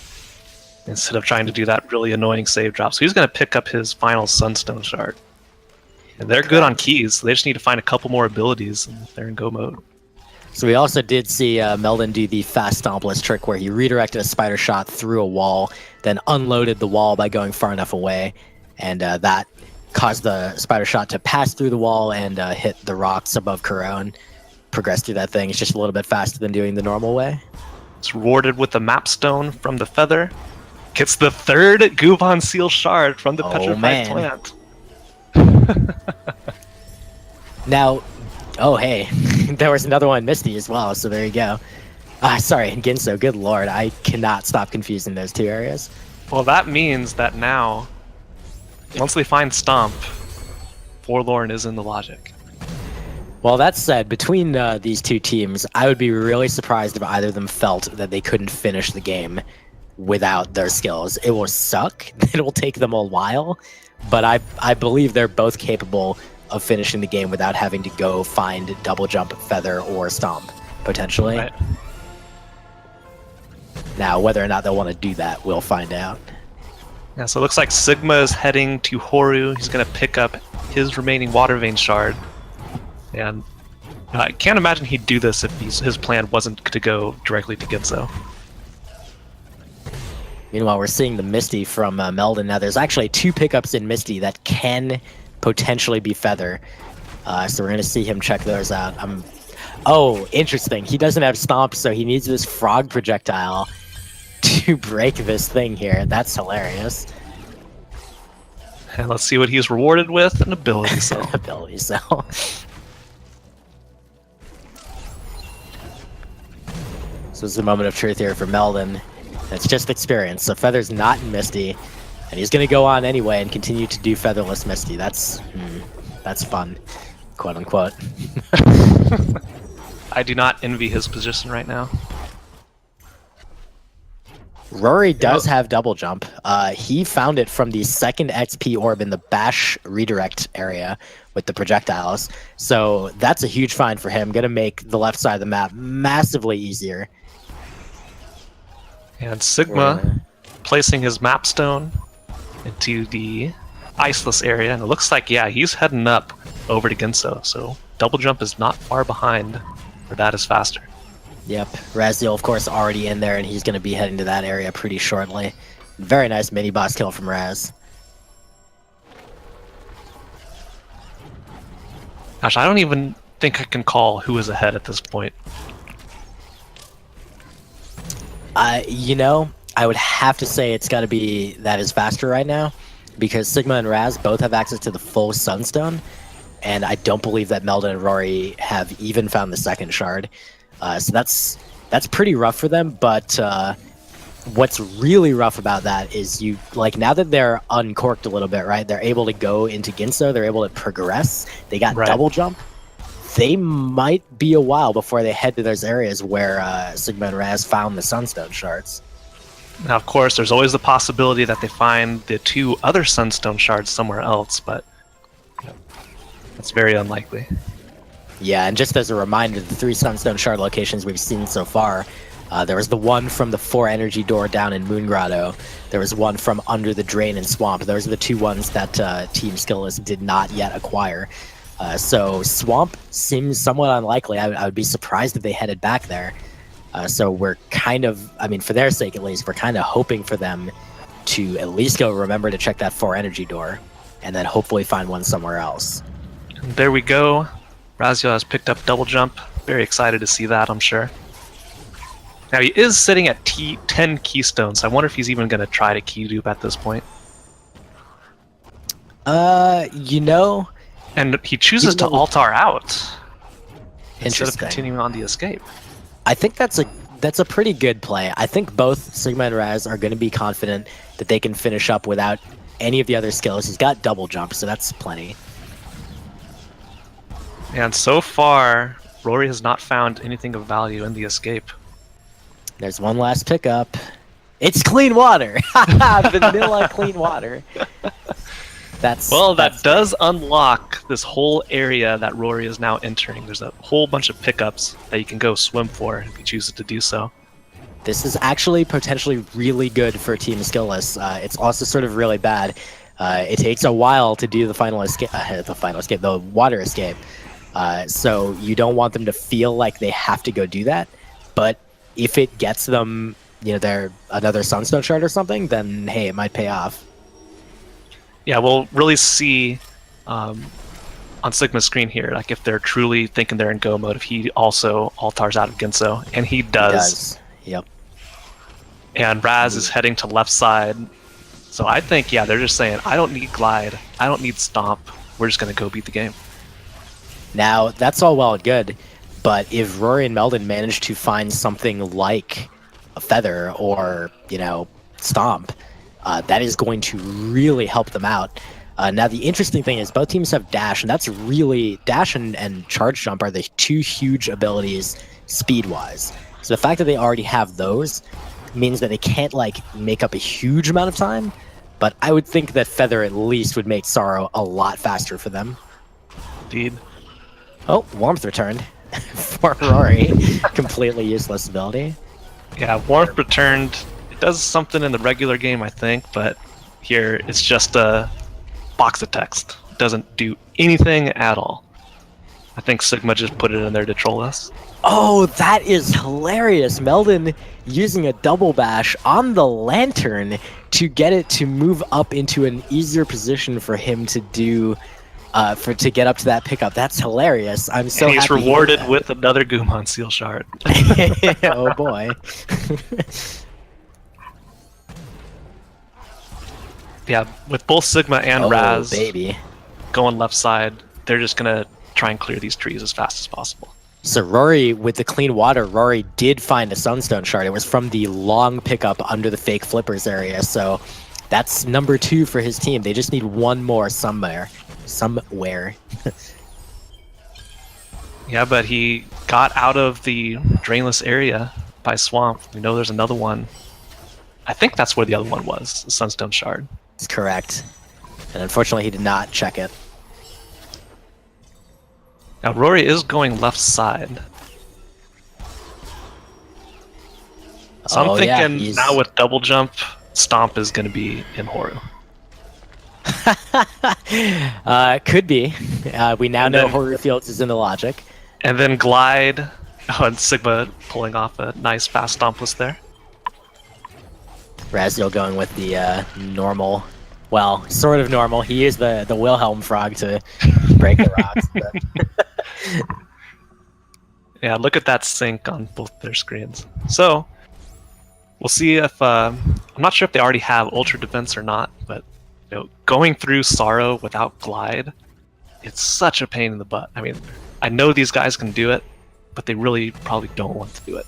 instead of trying to do that really annoying save drop. So he's going to pick up his final Sunstone shard. And they're good on keys, so they just need to find a couple more abilities, and they're in go mode. So we also did see Meldon do the fast stompless trick where he redirected a spider shot through a wall, then unloaded the wall by going far enough away, and that caused the spider shot to pass through the wall and hit the rocks above Kuro and progress through that thing. It's just a little bit faster than doing the normal way. It's rewarded with the map stone from the feather. Gets the 3rd Gubon Seal shard from the petrified man. plant. Now, oh hey, there was another one Misty as well, so there you go. Sorry, Ginso, good lord, I cannot stop confusing those 2 areas. Well, that means that now, once they find Stomp, Forlorn is in the logic. Well, that said, between these 2 teams, I would be really surprised if either of them felt that they couldn't finish the game without their skills. It will suck, it will take them a while, but I believe they're both capable of finishing the game without having to go find double jump, feather, or stomp, potentially. Right. Now, whether or not they'll want to do that, we'll find out. Yeah, so it looks like Sigma is heading to Horu. He's going to pick up his remaining Water Vein shard. And I can't imagine he'd do this if his plan wasn't to go directly to Ginso. Meanwhile, we're seeing the Misty from Meldon. Now, there's actually 2 pickups in Misty that can potentially be Feather. So we're going to see him check those out. Oh, interesting. He doesn't have Stomp, so he needs this Frog projectile to break this thing here. That's hilarious. And let's see what he's rewarded with, an ability cell. Ability cell. So it's a moment of truth here for Meldon. It's just experience. So Feather's not in Misty, and he's going to go on anyway and continue to do Featherless Misty. That's fun, quote unquote. I do not envy his position right now. Rory does have double jump. He found it from the second XP orb in the Bash redirect area with the projectiles. So that's a huge find for him. Going to make the left side of the map massively easier. And Sigma placing his map stone into the iceless area. And it looks like, yeah, he's heading up over to Ginso. So double jump is not far behind, or that is faster. Yep, Raziel, of course, already in there, and he's going to be heading to that area pretty shortly. Very nice mini-boss kill from Raz. Gosh, I don't even think I can call who is ahead at this point. You know, I would have to say it's got to be that is faster right now, because Sigma and Raz both have access to the full Sunstone, and I don't believe that Meldon and Rory have even found the second shard. So that's pretty rough for them, but what's really rough about that is now that they're uncorked a little bit, right? They're able to go into Ginso, they're able to progress, they got double jump. They might be a while before they head to those areas where Sigma and Raz found the Sunstone shards. Now, of course, there's always the possibility that they find the 2 other Sunstone shards somewhere else, but that's very unlikely. Yeah, and just as a reminder, the 3 Sunstone Shard locations we've seen so far, there was the one from the 4 energy door down in Moon Grotto. There was one from under the drain and swamp. Those are the 2 ones that Team Skillless did not yet acquire. So swamp seems somewhat unlikely. I would be surprised if they headed back there. So we're kind of, I mean, for their sake at least, we're kind of hoping for them to at least go remember to check that 4 energy door, and then hopefully find one somewhere else. There we go. Raziel has picked up double jump. Very excited to see that, I'm sure. Now he is sitting at 10 keystones. I wonder if he's even going to try to key dupe at this point. You know... And he chooses to altar out instead of Interesting. continuing on the escape. I think that's a pretty good play. I think both Sigma and Raz are going to be confident that they can finish up without any of the other skills. He's got double jump, so that's plenty. And so far, Rory has not found anything of value in the escape. There's one last pickup. It's clean water! Vanilla clean water. That does unlock this whole area that Rory is now entering. There's a whole bunch of pickups that you can go swim for if you choose to do so. This is actually potentially really good for Team Skillless. It's also sort of really bad. It takes a while to do the the water escape. So you don't want them to feel like they have to go do that. But if it gets them, they're another Sunstone Shard or something, then hey, it might pay off. Yeah, we'll really see on Sigma's screen here, like if they're truly thinking they're in go mode, if he also altars out of Ginso, and he does. Yep. And Raz is heading to left side. So I think, yeah, they're just saying, I don't need Glide, I don't need Stomp, we're just going to go beat the game. Now, that's all well and good, but if Rory and Meldon manage to find something like a Feather or, Stomp, that is going to really help them out. Now, the interesting thing is both teams have Dash, and that's really... Dash and Charge Jump are the 2 huge abilities speed-wise. So the fact that they already have those means that they can't, make up a huge amount of time, but I would think that Feather at least would make Sorrow a lot faster for them. Indeed. Oh, Warmth returned for Rory. Completely useless ability. Yeah, Warmth returned. It does something in the regular game, I think, but here it's just a box of text. It doesn't do anything at all. I think Sigma just put it in there to troll us. Oh, that is hilarious. Meldon using a double bash on the lantern to get it to move up into an easier position for him to do, to get up to that pickup. That's hilarious. I'm so And he's happy he did rewarded that. with another Goomon Seal Shard. Oh boy. Yeah, with both Sigma and Oh Raz baby. going left side, they're just gonna try and clear these trees as fast as possible. So Rory, with the clean water, Rory did find a Sunstone Shard. It was from the long pickup under the fake flippers area. So that's number 2 for his team. They just need one more somewhere. Yeah, but he got out of the drainless area by Swamp. We know there's another one. I think that's where the other one was, the Sunstone Shard. That's correct. And unfortunately, he did not check it. Now Rory is going left side. So I'm thinking he's... now with double jump, Stomp is going to be in Horu. Could be. We now And know then- Horu Fields is in the logic. And then Glide. Oh, and Sigma pulling off a nice fast Stompless there. Raziel going with the normal, well, sort of normal. He used the Wilhelm frog to break the rocks. But... Yeah, look at that sync on both their screens. So, we'll see if... I'm not sure if they already have Ultra Defense or not, but going through Sorrow without Glide, it's such a pain in the butt. I mean, I know these guys can do it, but they really probably don't want to do it.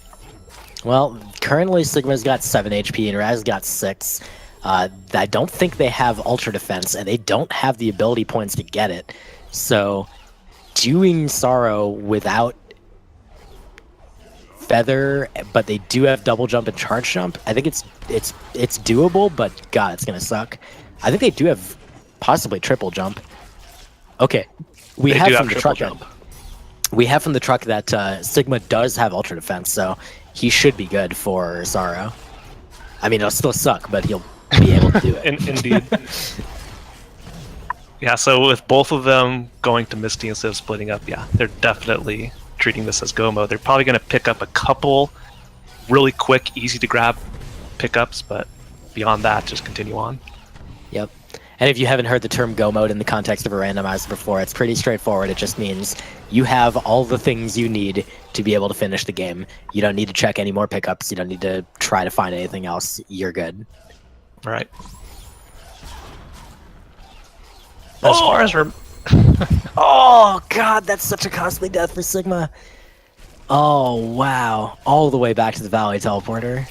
Well, currently Sigma's got 7 HP and Raz got 6. I don't think they have Ultra Defense, and they don't have the ability points to get it. So, doing Sorrow without Feather, but they do have double jump and charge jump. I think it's doable, but God, it's gonna suck. I think they do have possibly triple jump. Okay, we They have do from have the triple truck. jump. We have from the truck that Sigma does have Ultra Defense, so he should be good for Sorrow. I mean, it'll still suck, but he'll be able to do it. Indeed. Yeah, so with both of them going to Misty instead of splitting up, yeah, they're definitely treating this as go mode. They're probably going to pick up a couple really quick, easy to grab pickups, but beyond that, just continue on. Yep. And if you haven't heard the term go mode in the context of a randomizer before, it's pretty straightforward. It just means you have all the things you need to be able to finish the game. You don't need to check any more pickups. You don't need to try to find anything else. You're good. All right. As far as Oh, God, that's such a costly death for Sigma. Oh, wow. All the way back to the Valley Teleporter.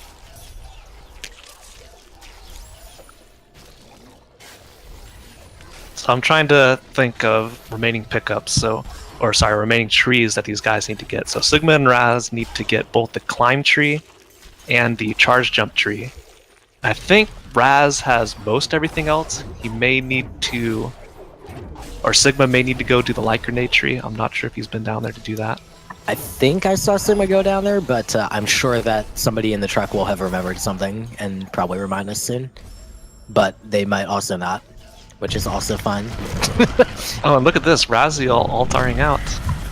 So I'm trying to think of remaining pickups, remaining trees that these guys need to get. So Sigma and Raz need to get both the climb tree and the charge jump tree. I think Raz has most everything else. He may need to, or Sigma may need to go do the light grenade tree. I'm not sure if he's been down there to do that. I think I saw Sigma go down there, but I'm sure that somebody in the truck will have remembered something and probably remind us soon. But they might also not, which is also fun. Oh, and look at this, Raziel altaring out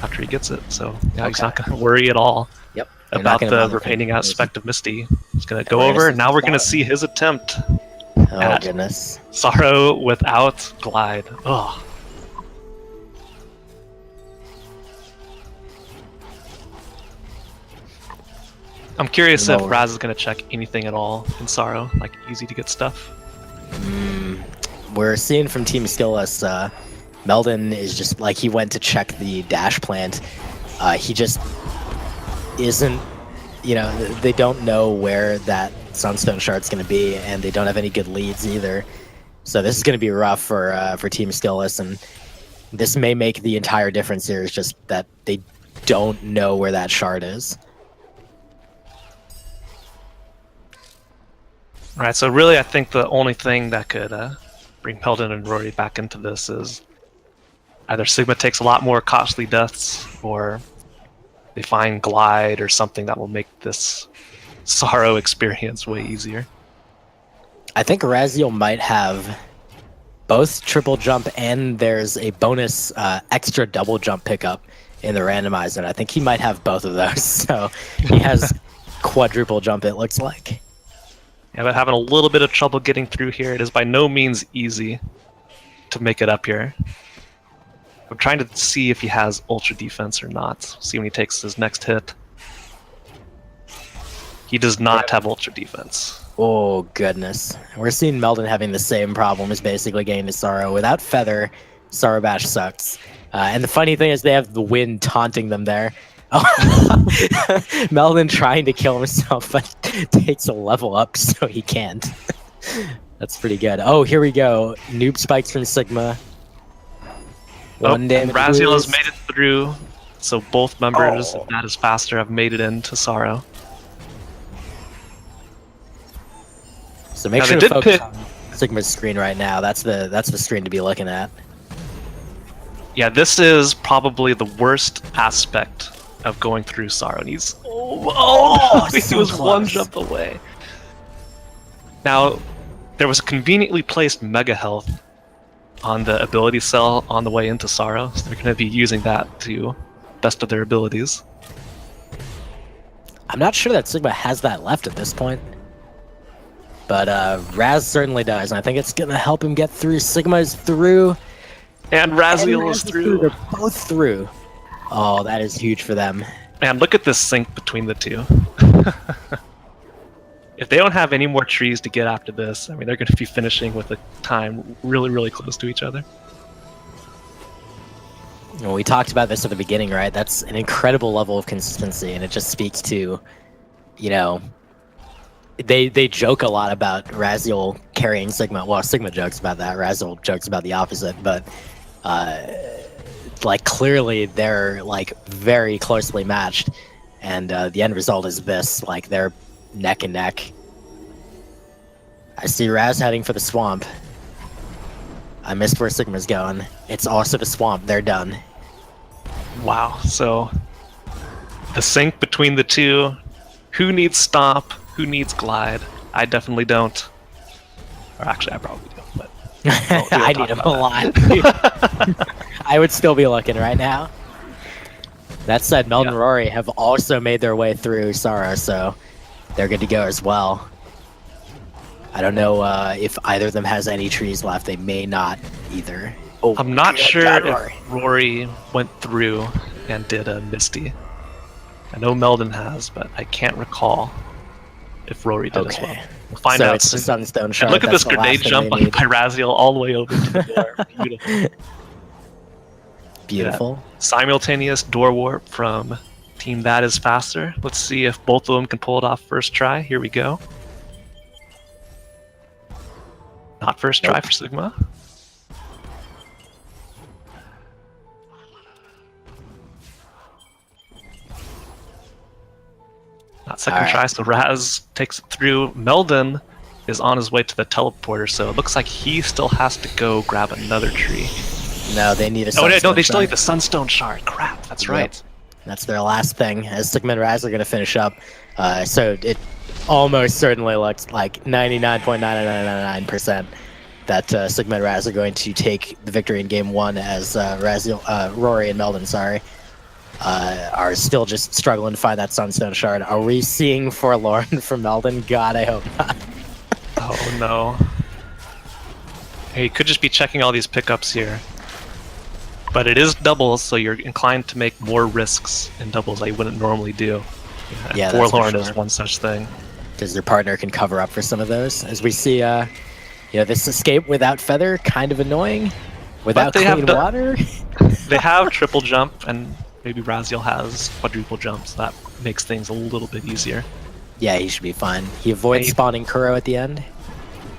after he gets it. So yeah, he's not going to worry at all Yep. about the repainting aspect of Misty. He's going to go over, and now we're going to see his attempt Oh, at goodness. Sorrow without Glide. Ugh. I'm curious if No. Raz is going to check anything at all in Sorrow, like easy to get stuff. We're seeing from Team Skillless, Meldon is just like he went to check the dash plant. He just isn't, they don't know where that Sunstone Shard's going to be, and they don't have any good leads either. So this is going to be rough for Team Skillless, and this may make the entire difference here. Is just that they don't know where that shard is. All right, so really I think the only thing that could bring Meldon and Rory back into this is either Sigma takes a lot more costly deaths, or they find Glide or something that will make this Sorrow experience way easier. I think Raziel might have both triple jump and there's a bonus extra double jump pickup in the randomizer, and I think he might have both of those. So he has quadruple jump, it looks like. Yeah, but having a little bit of trouble getting through here. It is by no means easy to make it up here. I'm trying to see if he has ultra defense or not. See when he takes his next hit. He does not have ultra defense. Oh, goodness. We're seeing Meldon having the same problem as basically getting to Sorrow. Without Feather, Sorrow Bash sucks. And the funny thing is they have the wind taunting them there. Oh. Meldon trying to kill himself, but takes a level up so he can't. That's pretty good. Oh, here we go. Noob spikes from Sigma. One damage. Raziel has made it through, so both members, if that is faster, have made it into Sorrow. So make sure to focus on Sigma's screen right now. That's the screen to be looking at. Yeah, this is probably the worst aspect of going through Sorrow. And he's no, he so was close. one jump away. Now, there was a conveniently placed Mega Health on the ability cell on the way into Sorrow, so they're going to be using that to best of their abilities. I'm not sure that Sigma has that left at this point. But Raz certainly does, and I think it's going to help him get through. Sigma is through. And Raziel is through. They're both through. Oh, that is huge for them. Man, look at this sync between the two. If they don't have any more trees to get after this, I mean, they're going to be finishing with a time really, really close to each other. Well, we talked about this at the beginning, right? That's an incredible level of consistency, and it just speaks to, you know, they joke a lot about Raziel carrying Sigma. Well, Sigma jokes about that. Raziel jokes about the opposite, but like clearly they're like very closely matched, and the end result is this: like they're neck and neck. I see Raz heading for the swamp. I missed where Sigma's going. It's also the swamp. They're done. Wow. So the sync between the two. Who needs stomp? Who needs glide? I definitely don't. Or actually, I probably do. But I need him a lot. I would still be looking right now. That said, Meldon and Rory have also made their way through Sorrow, so they're good to go as well. I don't know if either of them has any trees left. They may not either. Oh, I'm not sure Rory. if Rory went through and did a Misty. I know Meldon has, but I can't recall if Rory did as well. We'll find so out it's the soon. Sunstone And Shard. look at That's this the grenade last thing jump they by need. Raziel all the way over to the door. Beautiful. Beautiful. Yeah. Simultaneous door warp from Team That Is Faster. Let's see if both of them can pull it off first try. Here we go. Not first try for Sigma. Not second try, so Raz takes it through. Meldon is on his way to the teleporter, so it looks like he still has to go grab another tree. No, they need a Oh, Sunstone no, they still Shard. need the Sunstone Shard. Crap, that's right. That's their last thing, as Sigma and Raz are going to finish up. So it almost certainly looks like 99.9999% that Sigma and Raz are going to take the victory in game one, as Rory and Meldon, are still just struggling to find that Sunstone Shard. Are we seeing Forlorn from Meldon? God, I hope not. Oh no. Hey, you could just be checking all these pickups here. But it is doubles, so you're inclined to make more risks in doubles that you wouldn't normally do. Yeah, that's for Forlorn sure. is one such thing. Because their partner can cover up for some of those. As we see, this escape without Feather, kind of annoying. Without they have clean the- water. They have triple jump, and maybe Raziel has quadruple jump, so that makes things a little bit easier. Yeah, he should be fine. He avoids spawning Kuro at the end.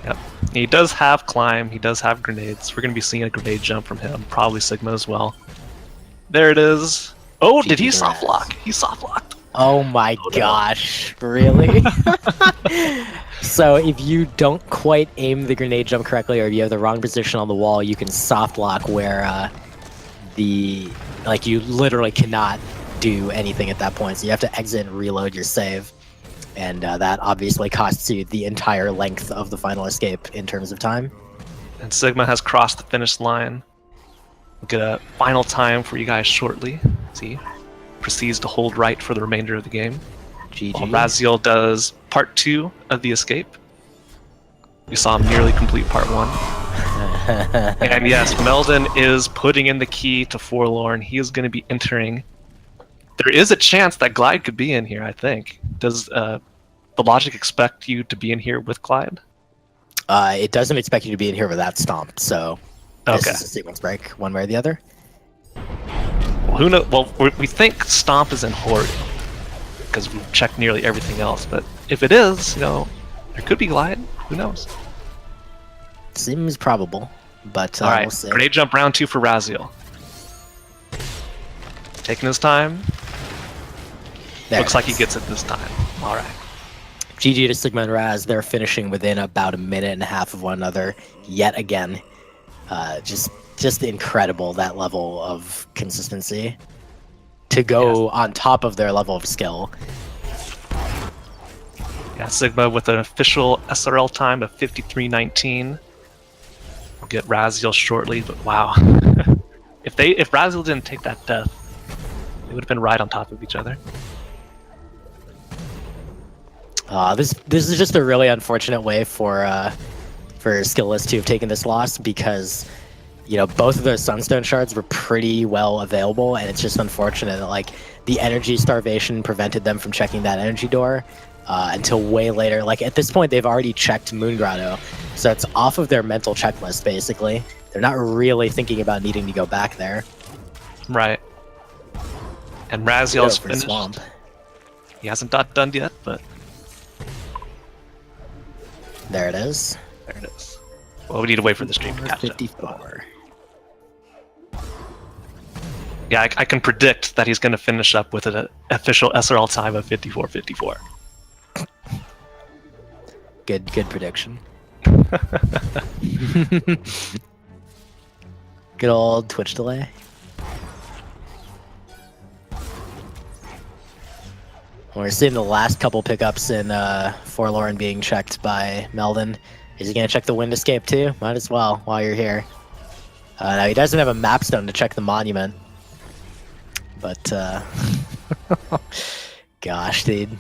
Yep. He does have climb, he does have grenades. We're going to be seeing a grenade jump from him, probably Sigma as well. There it is. Oh, did he GG soft Raz. lock? He soft locked. Oh my gosh, really? So if you don't quite aim the grenade jump correctly, or if you have the wrong position on the wall, you can soft lock where you literally cannot do anything at that point. So you have to exit and reload your save. And that obviously costs you the entire length of the final escape in terms of time. And Sigma has crossed the finish line. We'll get a final time for you guys shortly. See, proceeds to hold right for the remainder of the game. GG. While Raziel does part 2 of the escape. We saw him nearly complete part 1. And yes, Meldon is putting in the key to Forlorn. He is going to be entering. There is a chance that Glide could be in here, I think. Does the logic expect you to be in here with Glide? It doesn't expect you to be in here without Stomp, so this Okay. is a sequence break, one way or the other. Well, who knows? Well, we think Stomp is in Horde because we've checked nearly everything else. But if it is, there could be Glide. Who knows? Seems probable, but All right, we'll see. grenade jump round 2 for Raziel. Taking his time. There Looks it like he is. gets it this time. All right. GG to Sigma and Raz. They're finishing within about a minute and a half of one another yet again. Just incredible, that level of consistency to go on top of their level of skill. Yeah, Sigma with an official SRL time of 53:19. We'll get Raziel shortly, but wow. if Raziel didn't take that death, they would have been right on top of each other. This is just a really unfortunate way for Skillless to have taken this loss because, both of those Sunstone shards were pretty well available, and it's just unfortunate that the energy starvation prevented them from checking that energy door until way later. At this point, they've already checked Moon Grotto, so it's off of their mental checklist. Basically, they're not really thinking about needing to go back there. Right. And Raziel's For finished. Swamp. He hasn't done yet, but There it is. there it is. Well, we need to wait for the stream to catch up. 54. Yeah, I can predict that he's going to finish up with an official SRL time of 54:54. Good prediction. Good old Twitch delay. We're seeing the last couple pickups in Forlorn being checked by Meldon. Is he going to check the Wind Escape too? Might as well while you're here. Now he doesn't have a mapstone to check the monument. But, gosh, dude.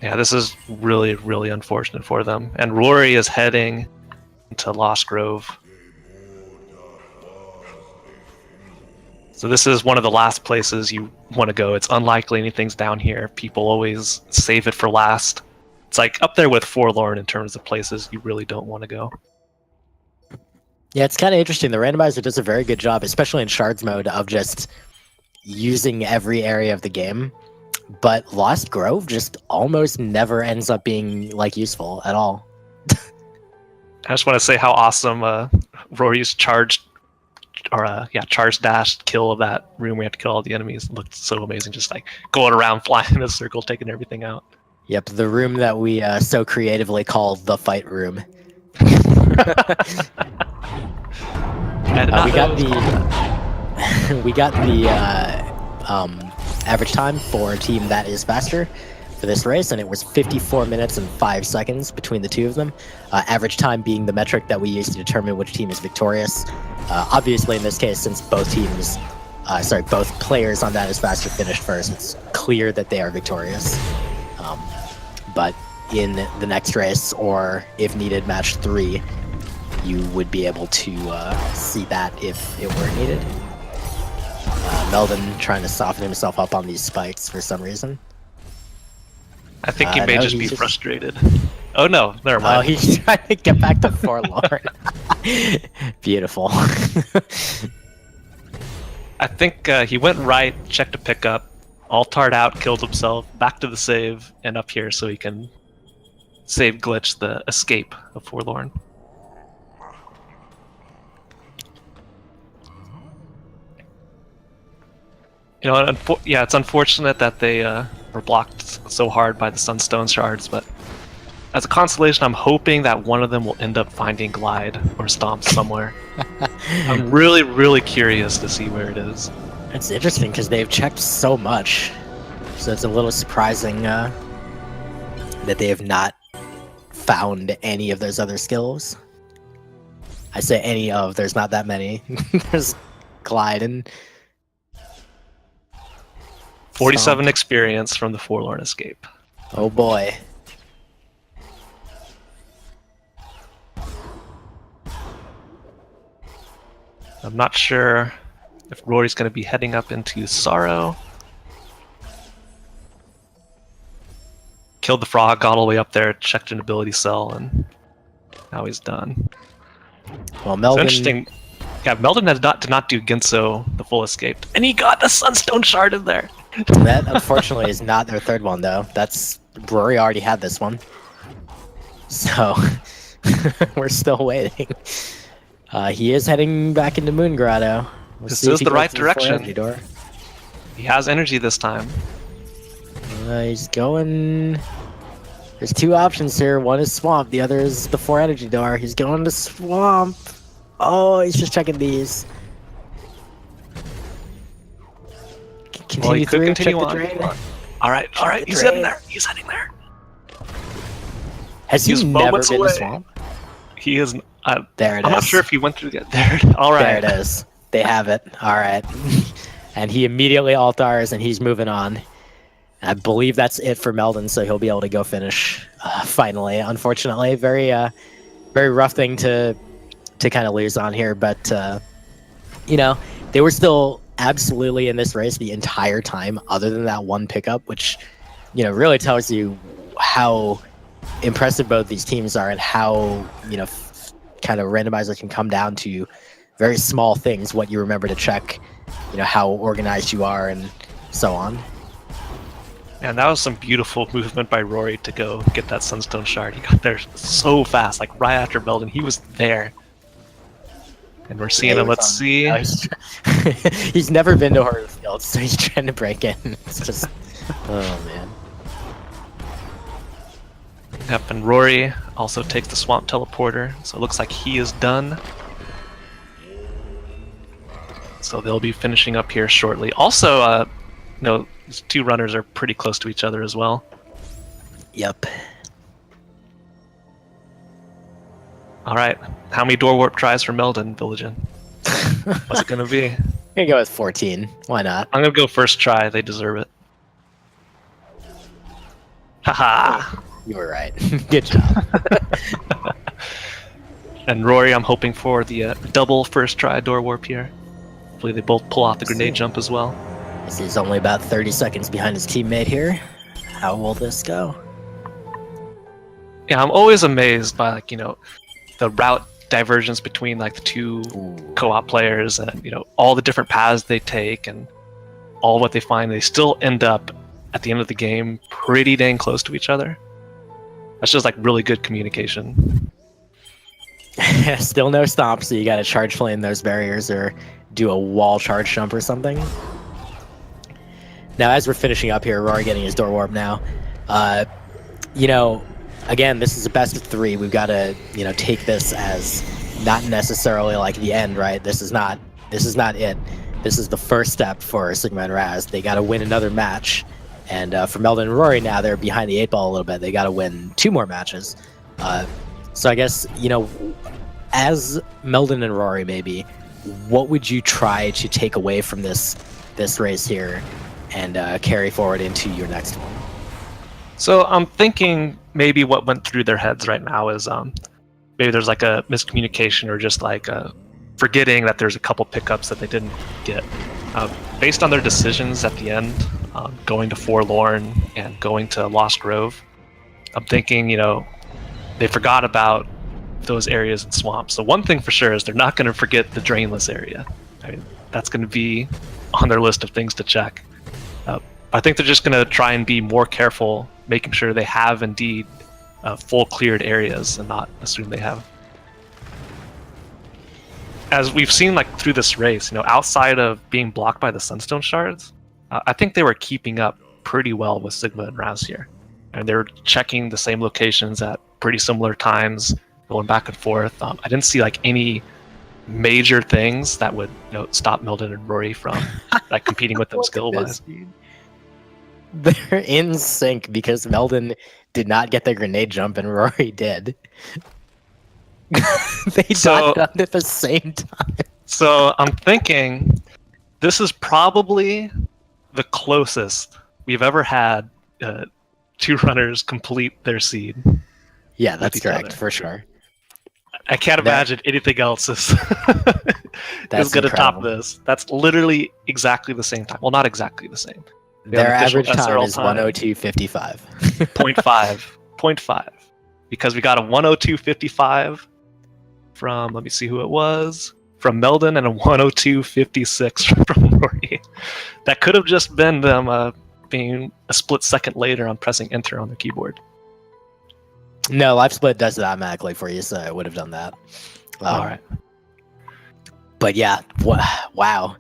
Yeah, this is really, really unfortunate for them. And Rory is heading to Lost Grove. So this is one of the last places you want to go. It's unlikely anything's down here. People always save it for last. It's up there with Forlorn in terms of places you really don't want to go. Yeah, it's kind of interesting. The randomizer does a very good job, especially in Shards mode, of just using every area of the game. But Lost Grove just almost never ends up being useful at all. I just want to say how awesome Rory's charge dash kill of that room. We have to kill all the enemies. It looked so amazing, just going around, flying in a circle, taking everything out. Yep, the room that we so creatively call the fight room. We got the average time for a team that is faster for this race, and it was 54 minutes and 5 seconds between the two of them. Average time being the metric that we use to determine which team is victorious. Obviously, in this case, since both players on that is faster finished first, it's clear that they are victorious. But in the next race, or if needed, match 3, you would be able to see that if it were needed. Meldon trying to soften himself up on these spikes for some reason. I think he may no, just he's be just- frustrated. Oh no, never Oh, mind. he's trying to get back to Forlorn. Beautiful. I think he went right, checked a pickup, altared out, killed himself, back to the save, and up here so he can save glitch the escape of Forlorn. It's unfortunate that they were blocked so hard by the Sunstone shards, but as a consolation, I'm hoping that one of them will end up finding Glide or Stomp somewhere. I'm really, really curious to see where it is. It's interesting because they've checked so much, so it's a little surprising that they have not found any of those other skills. I say any of, there's not that many. There's Glide and 47 experience from the Forlorn Escape. Oh boy. I'm not sure if Rory's going to be heading up into Sorrow. Killed the frog, got all the way up there, checked an ability cell, and now he's done. Well, So Melvin. interesting. Yeah, Meldon did not do Ginso the full escape, and he got the Sunstone Shard in there. That unfortunately is not their third one though. That's Rory already had this one, so we're still waiting. He is heading back into Moon Grotto. This is the right direction. He has energy this time. He's going. There's two options here. One is Swamp. The other is the 4 energy door. He's going to Swamp. Oh, he's just checking these. Well, he Continue could through. continue check on. the drain. All right. the He's heading drain. there. He's heading there. Has he He's never moments been away. to Swamp? He is. There it is. I'm not sure if he went through there. All right. There it is. They have it. All right. And he immediately altars, and he's moving on. I believe that's it for Meldon, so he'll be able to go finish finally. Unfortunately, very rough thing to kind of lose on here, but you know, they were still absolutely in this race the entire time, other than that one pickup, which really tells you how impressive both these teams are and how kind of Randomizer can come down to very small things, what you remember to check, how organized you are, and so on. And that was some beautiful movement by Rory to go get that Sunstone Shard. He got there so fast, like right after Meldon. He was there. And we're seeing him. Let's see. He's never been to Horror Field, so he's trying to break in. It's just, oh man. Yep, and Rory also takes the Swamp Teleporter, so it looks like he is done. So they'll be finishing up here shortly. Also, these two runners are pretty close to each other as well. Yep. All right, how many door warp tries for Meldon, Villagen? What's it gonna be? I'm gonna go with 14. Why not? I'm gonna go first try. They deserve it. Haha. You were right. Good job. And Rory, I'm hoping for the double first try door warp here. Hopefully they both pull off the grenade jump as well. He's only about 30 seconds behind his teammate here. How will this go? Yeah, I'm always amazed by the route divergence between the two co-op players and all the different paths they take and all what they find. They still end up at the end of the game pretty dang close to each other. That's just really good communication. Still no stomp, so you gotta charge flame those barriers or do a wall charge jump or something. Now, as we're finishing up here, Rory getting his door warp now. Again, this is a best of 3. We've got to, take this as not necessarily the end, right? This is not it. This is the first step for Sigma and Raz. They got to win another match. And for Meldon and Rory now, they're behind the 8 ball a little bit. They got to win 2 more matches. So I guess, as Meldon and Rory maybe, what would you try to take away from this race here and carry forward into your next one? So I'm thinking maybe what went through their heads right now is maybe there's a miscommunication or just forgetting that there's a couple pickups that they didn't get. Based on their decisions at the end, going to Forlorn and going to Lost Grove, I'm thinking, they forgot about those areas in Swamp. So one thing for sure is they're not going to forget the Drainless area. I mean, that's going to be on their list of things to check. I think they're just going to try and be more careful, making sure they have indeed full cleared areas and not assume they have. As we've seen through this race, outside of being blocked by the Sunstone Shards, I think they were keeping up pretty well with Sigma and Raz here. And they were checking the same locations at pretty similar times, going back and forth. I didn't see any major things that would stop Meldon and Rory from competing with them skill-wise. They're in sync because Meldon did not get the grenade jump and Rory did. They dodged on at the same time. So I'm thinking this is probably the closest we've ever had two runners complete their seed. Yeah, that's each correct other. for sure. I can't imagine anything else is That's going to top incredible. this. That's literally exactly the same time. Well, not exactly the same. Their official average time SRL is 1:02:55. 0.5, because we got a 1:02:55 from, let me see who it was, from Meldon, and a 1:02:56 from Rory. That could have just been them being a split second later on pressing enter on the keyboard. No, Live Split does it automatically for you, so I would have done that. All right. But yeah, wow.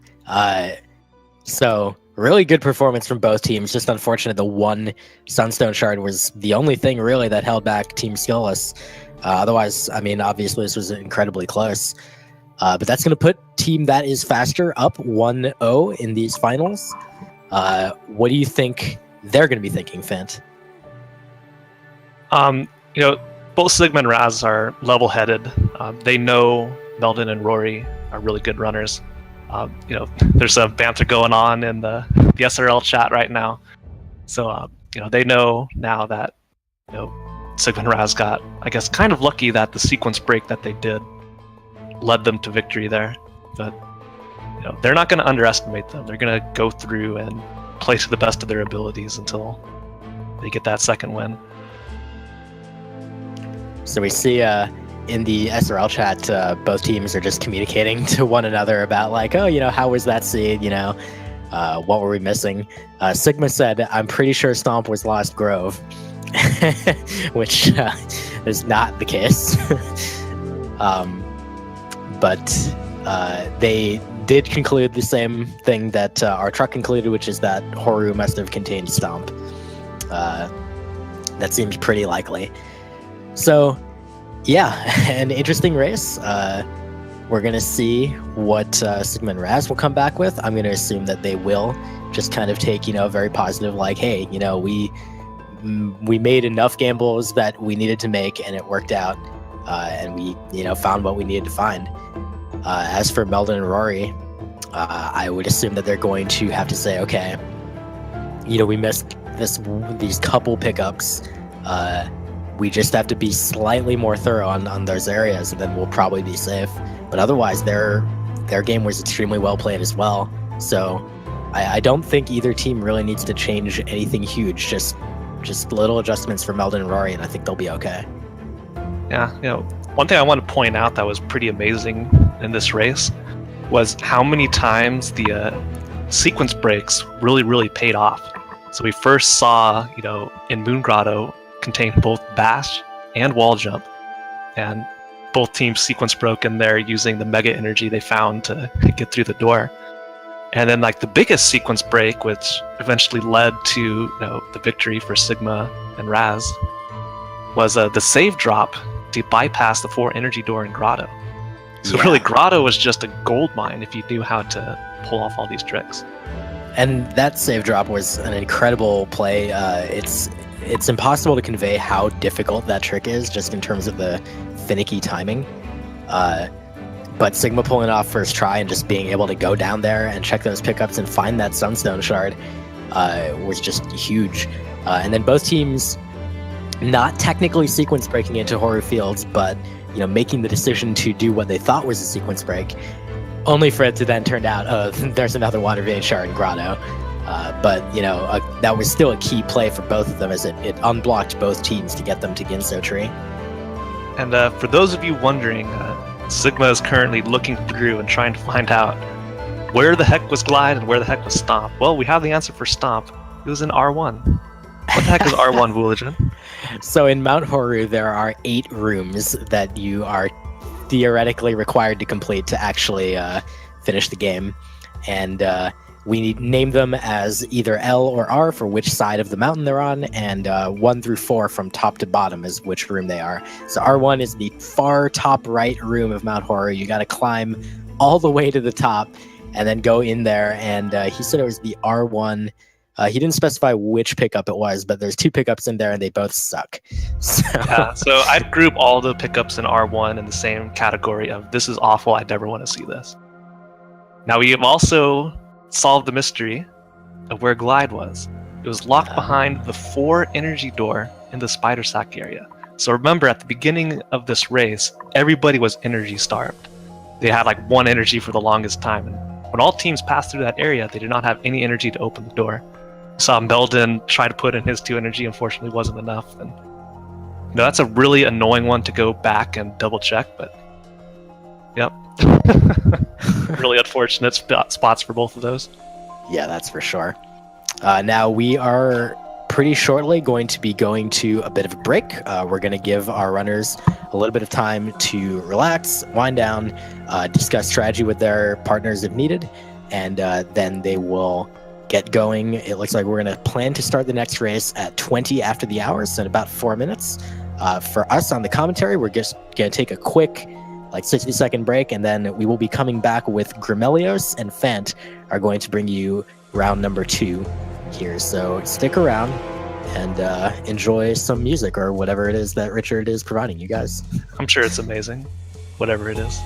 So really good performance from both teams. Just unfortunate the one Sunstone Shard was the only thing really that held back Team Skillless. Otherwise, I mean, obviously this was incredibly close. But that's going to put team that is faster up 1-0 in these finals. What do you think they're going to be thinking, Fant? Both Sigma and Raz are level-headed. They know Meldon and Rory are really good runners. There's a banter going on in the SRL chat right now. So, they know now that, Sigma and Raz got, I guess, kind of lucky that the sequence break that they did led them to victory there. But, they're not going to underestimate them. They're going to go through and play to the best of their abilities until they get that second win. So we see in the SRL chat, both teams are just communicating to one another about like, oh, how was that seed? What were we missing? Sigma said, I'm pretty sure Stomp was Lost Grove, which is not the case. But they did conclude the same thing that our truck concluded, which is that Horu must have contained Stomp. That seems pretty likely. So, yeah, an interesting race. We're going to see what Sigma and Raz will come back with. I'm going to assume that they will just kind of take, very positive, like, hey, we made enough gambles that we needed to make, and it worked out. And we, found what we needed to find. As for Meldon and Rory, I would assume that they're going to have to say, okay, we missed these couple pickups. We just have to be slightly more thorough on those areas, and then we'll probably be safe. But otherwise, their game was extremely well played as well. So I don't think either team really needs to change anything huge. Just little adjustments for Meldon and Rory, and I think they'll be okay. Yeah, one thing I want to point out that was pretty amazing in this race was how many times the sequence breaks really paid off. So we first saw, in Moon Grotto, contain both bash and wall jump, and both teams sequence broke in there using the mega energy they found to get through the door. And then the biggest sequence break, which eventually led to the victory for Sigma and Raz, was the save drop to bypass the 4 energy door in Grotto. So really, Grotto was just a gold mine if you knew how to pull off all these tricks. And that save drop was an incredible play. It's impossible to convey how difficult that trick is just in terms of the finicky timing. But Sigma pulling it off first try and just being able to go down there and check those pickups and find that Sunstone Shard was just huge. And then both teams not technically sequence breaking into Horu Fields, but making the decision to do what they thought was a sequence break, only for it to then turn out, there's another Water Vein Shard in Grotto. But that was still a key play for both of them, as it unblocked both teams to get them to Ginso Tree. And for those of you wondering, Sigma is currently looking through and trying to find out where the heck was Glide and where the heck was Stomp. Well, we have the answer for Stomp. It was in R1. What the heck is R1, Wooligan? So in Mount Horu, there are 8 rooms that you are theoretically required to complete to actually finish the game. And we name them as either L or R for which side of the mountain they're on, and 1 through 4 from top to bottom is which room they are. So R1 is the far top right room of Mount Horu. You got to climb all the way to the top and then go in there. And he said it was the R1. He didn't specify which pickup it was, but there's 2 pickups in there and they both suck. So I'd group all the pickups in R1 in the same category of this is awful, I never want to see this. Now we have also solved the mystery of where Glide was. It was locked behind the 4 energy door in the spider sack area. So remember, at the beginning of this race, everybody was energy starved. They had like 1 energy for the longest time. And when all teams passed through that area, they did not have any energy to open the door. Saw Meldon try to put in his 2 energy, unfortunately wasn't enough. And that's a really annoying one to go back and double check, but yep. Really unfortunate spots for both of those. Yeah, that's for sure. Now we are pretty shortly going to be going to a bit of a break. We're going to give our runners a little bit of time to relax, wind down, discuss strategy with their partners if needed, and then they will get going. It looks like we're going to plan to start the next race at 20 after the hour, so in about 4 minutes. For us on the commentary, we're just going to take a quick 60-second break, and then we will be coming back with Grimelios and Fant are going to bring you round number 2 here. So stick around and enjoy some music or whatever it is that Richard is providing you guys. I'm sure it's amazing, whatever it is.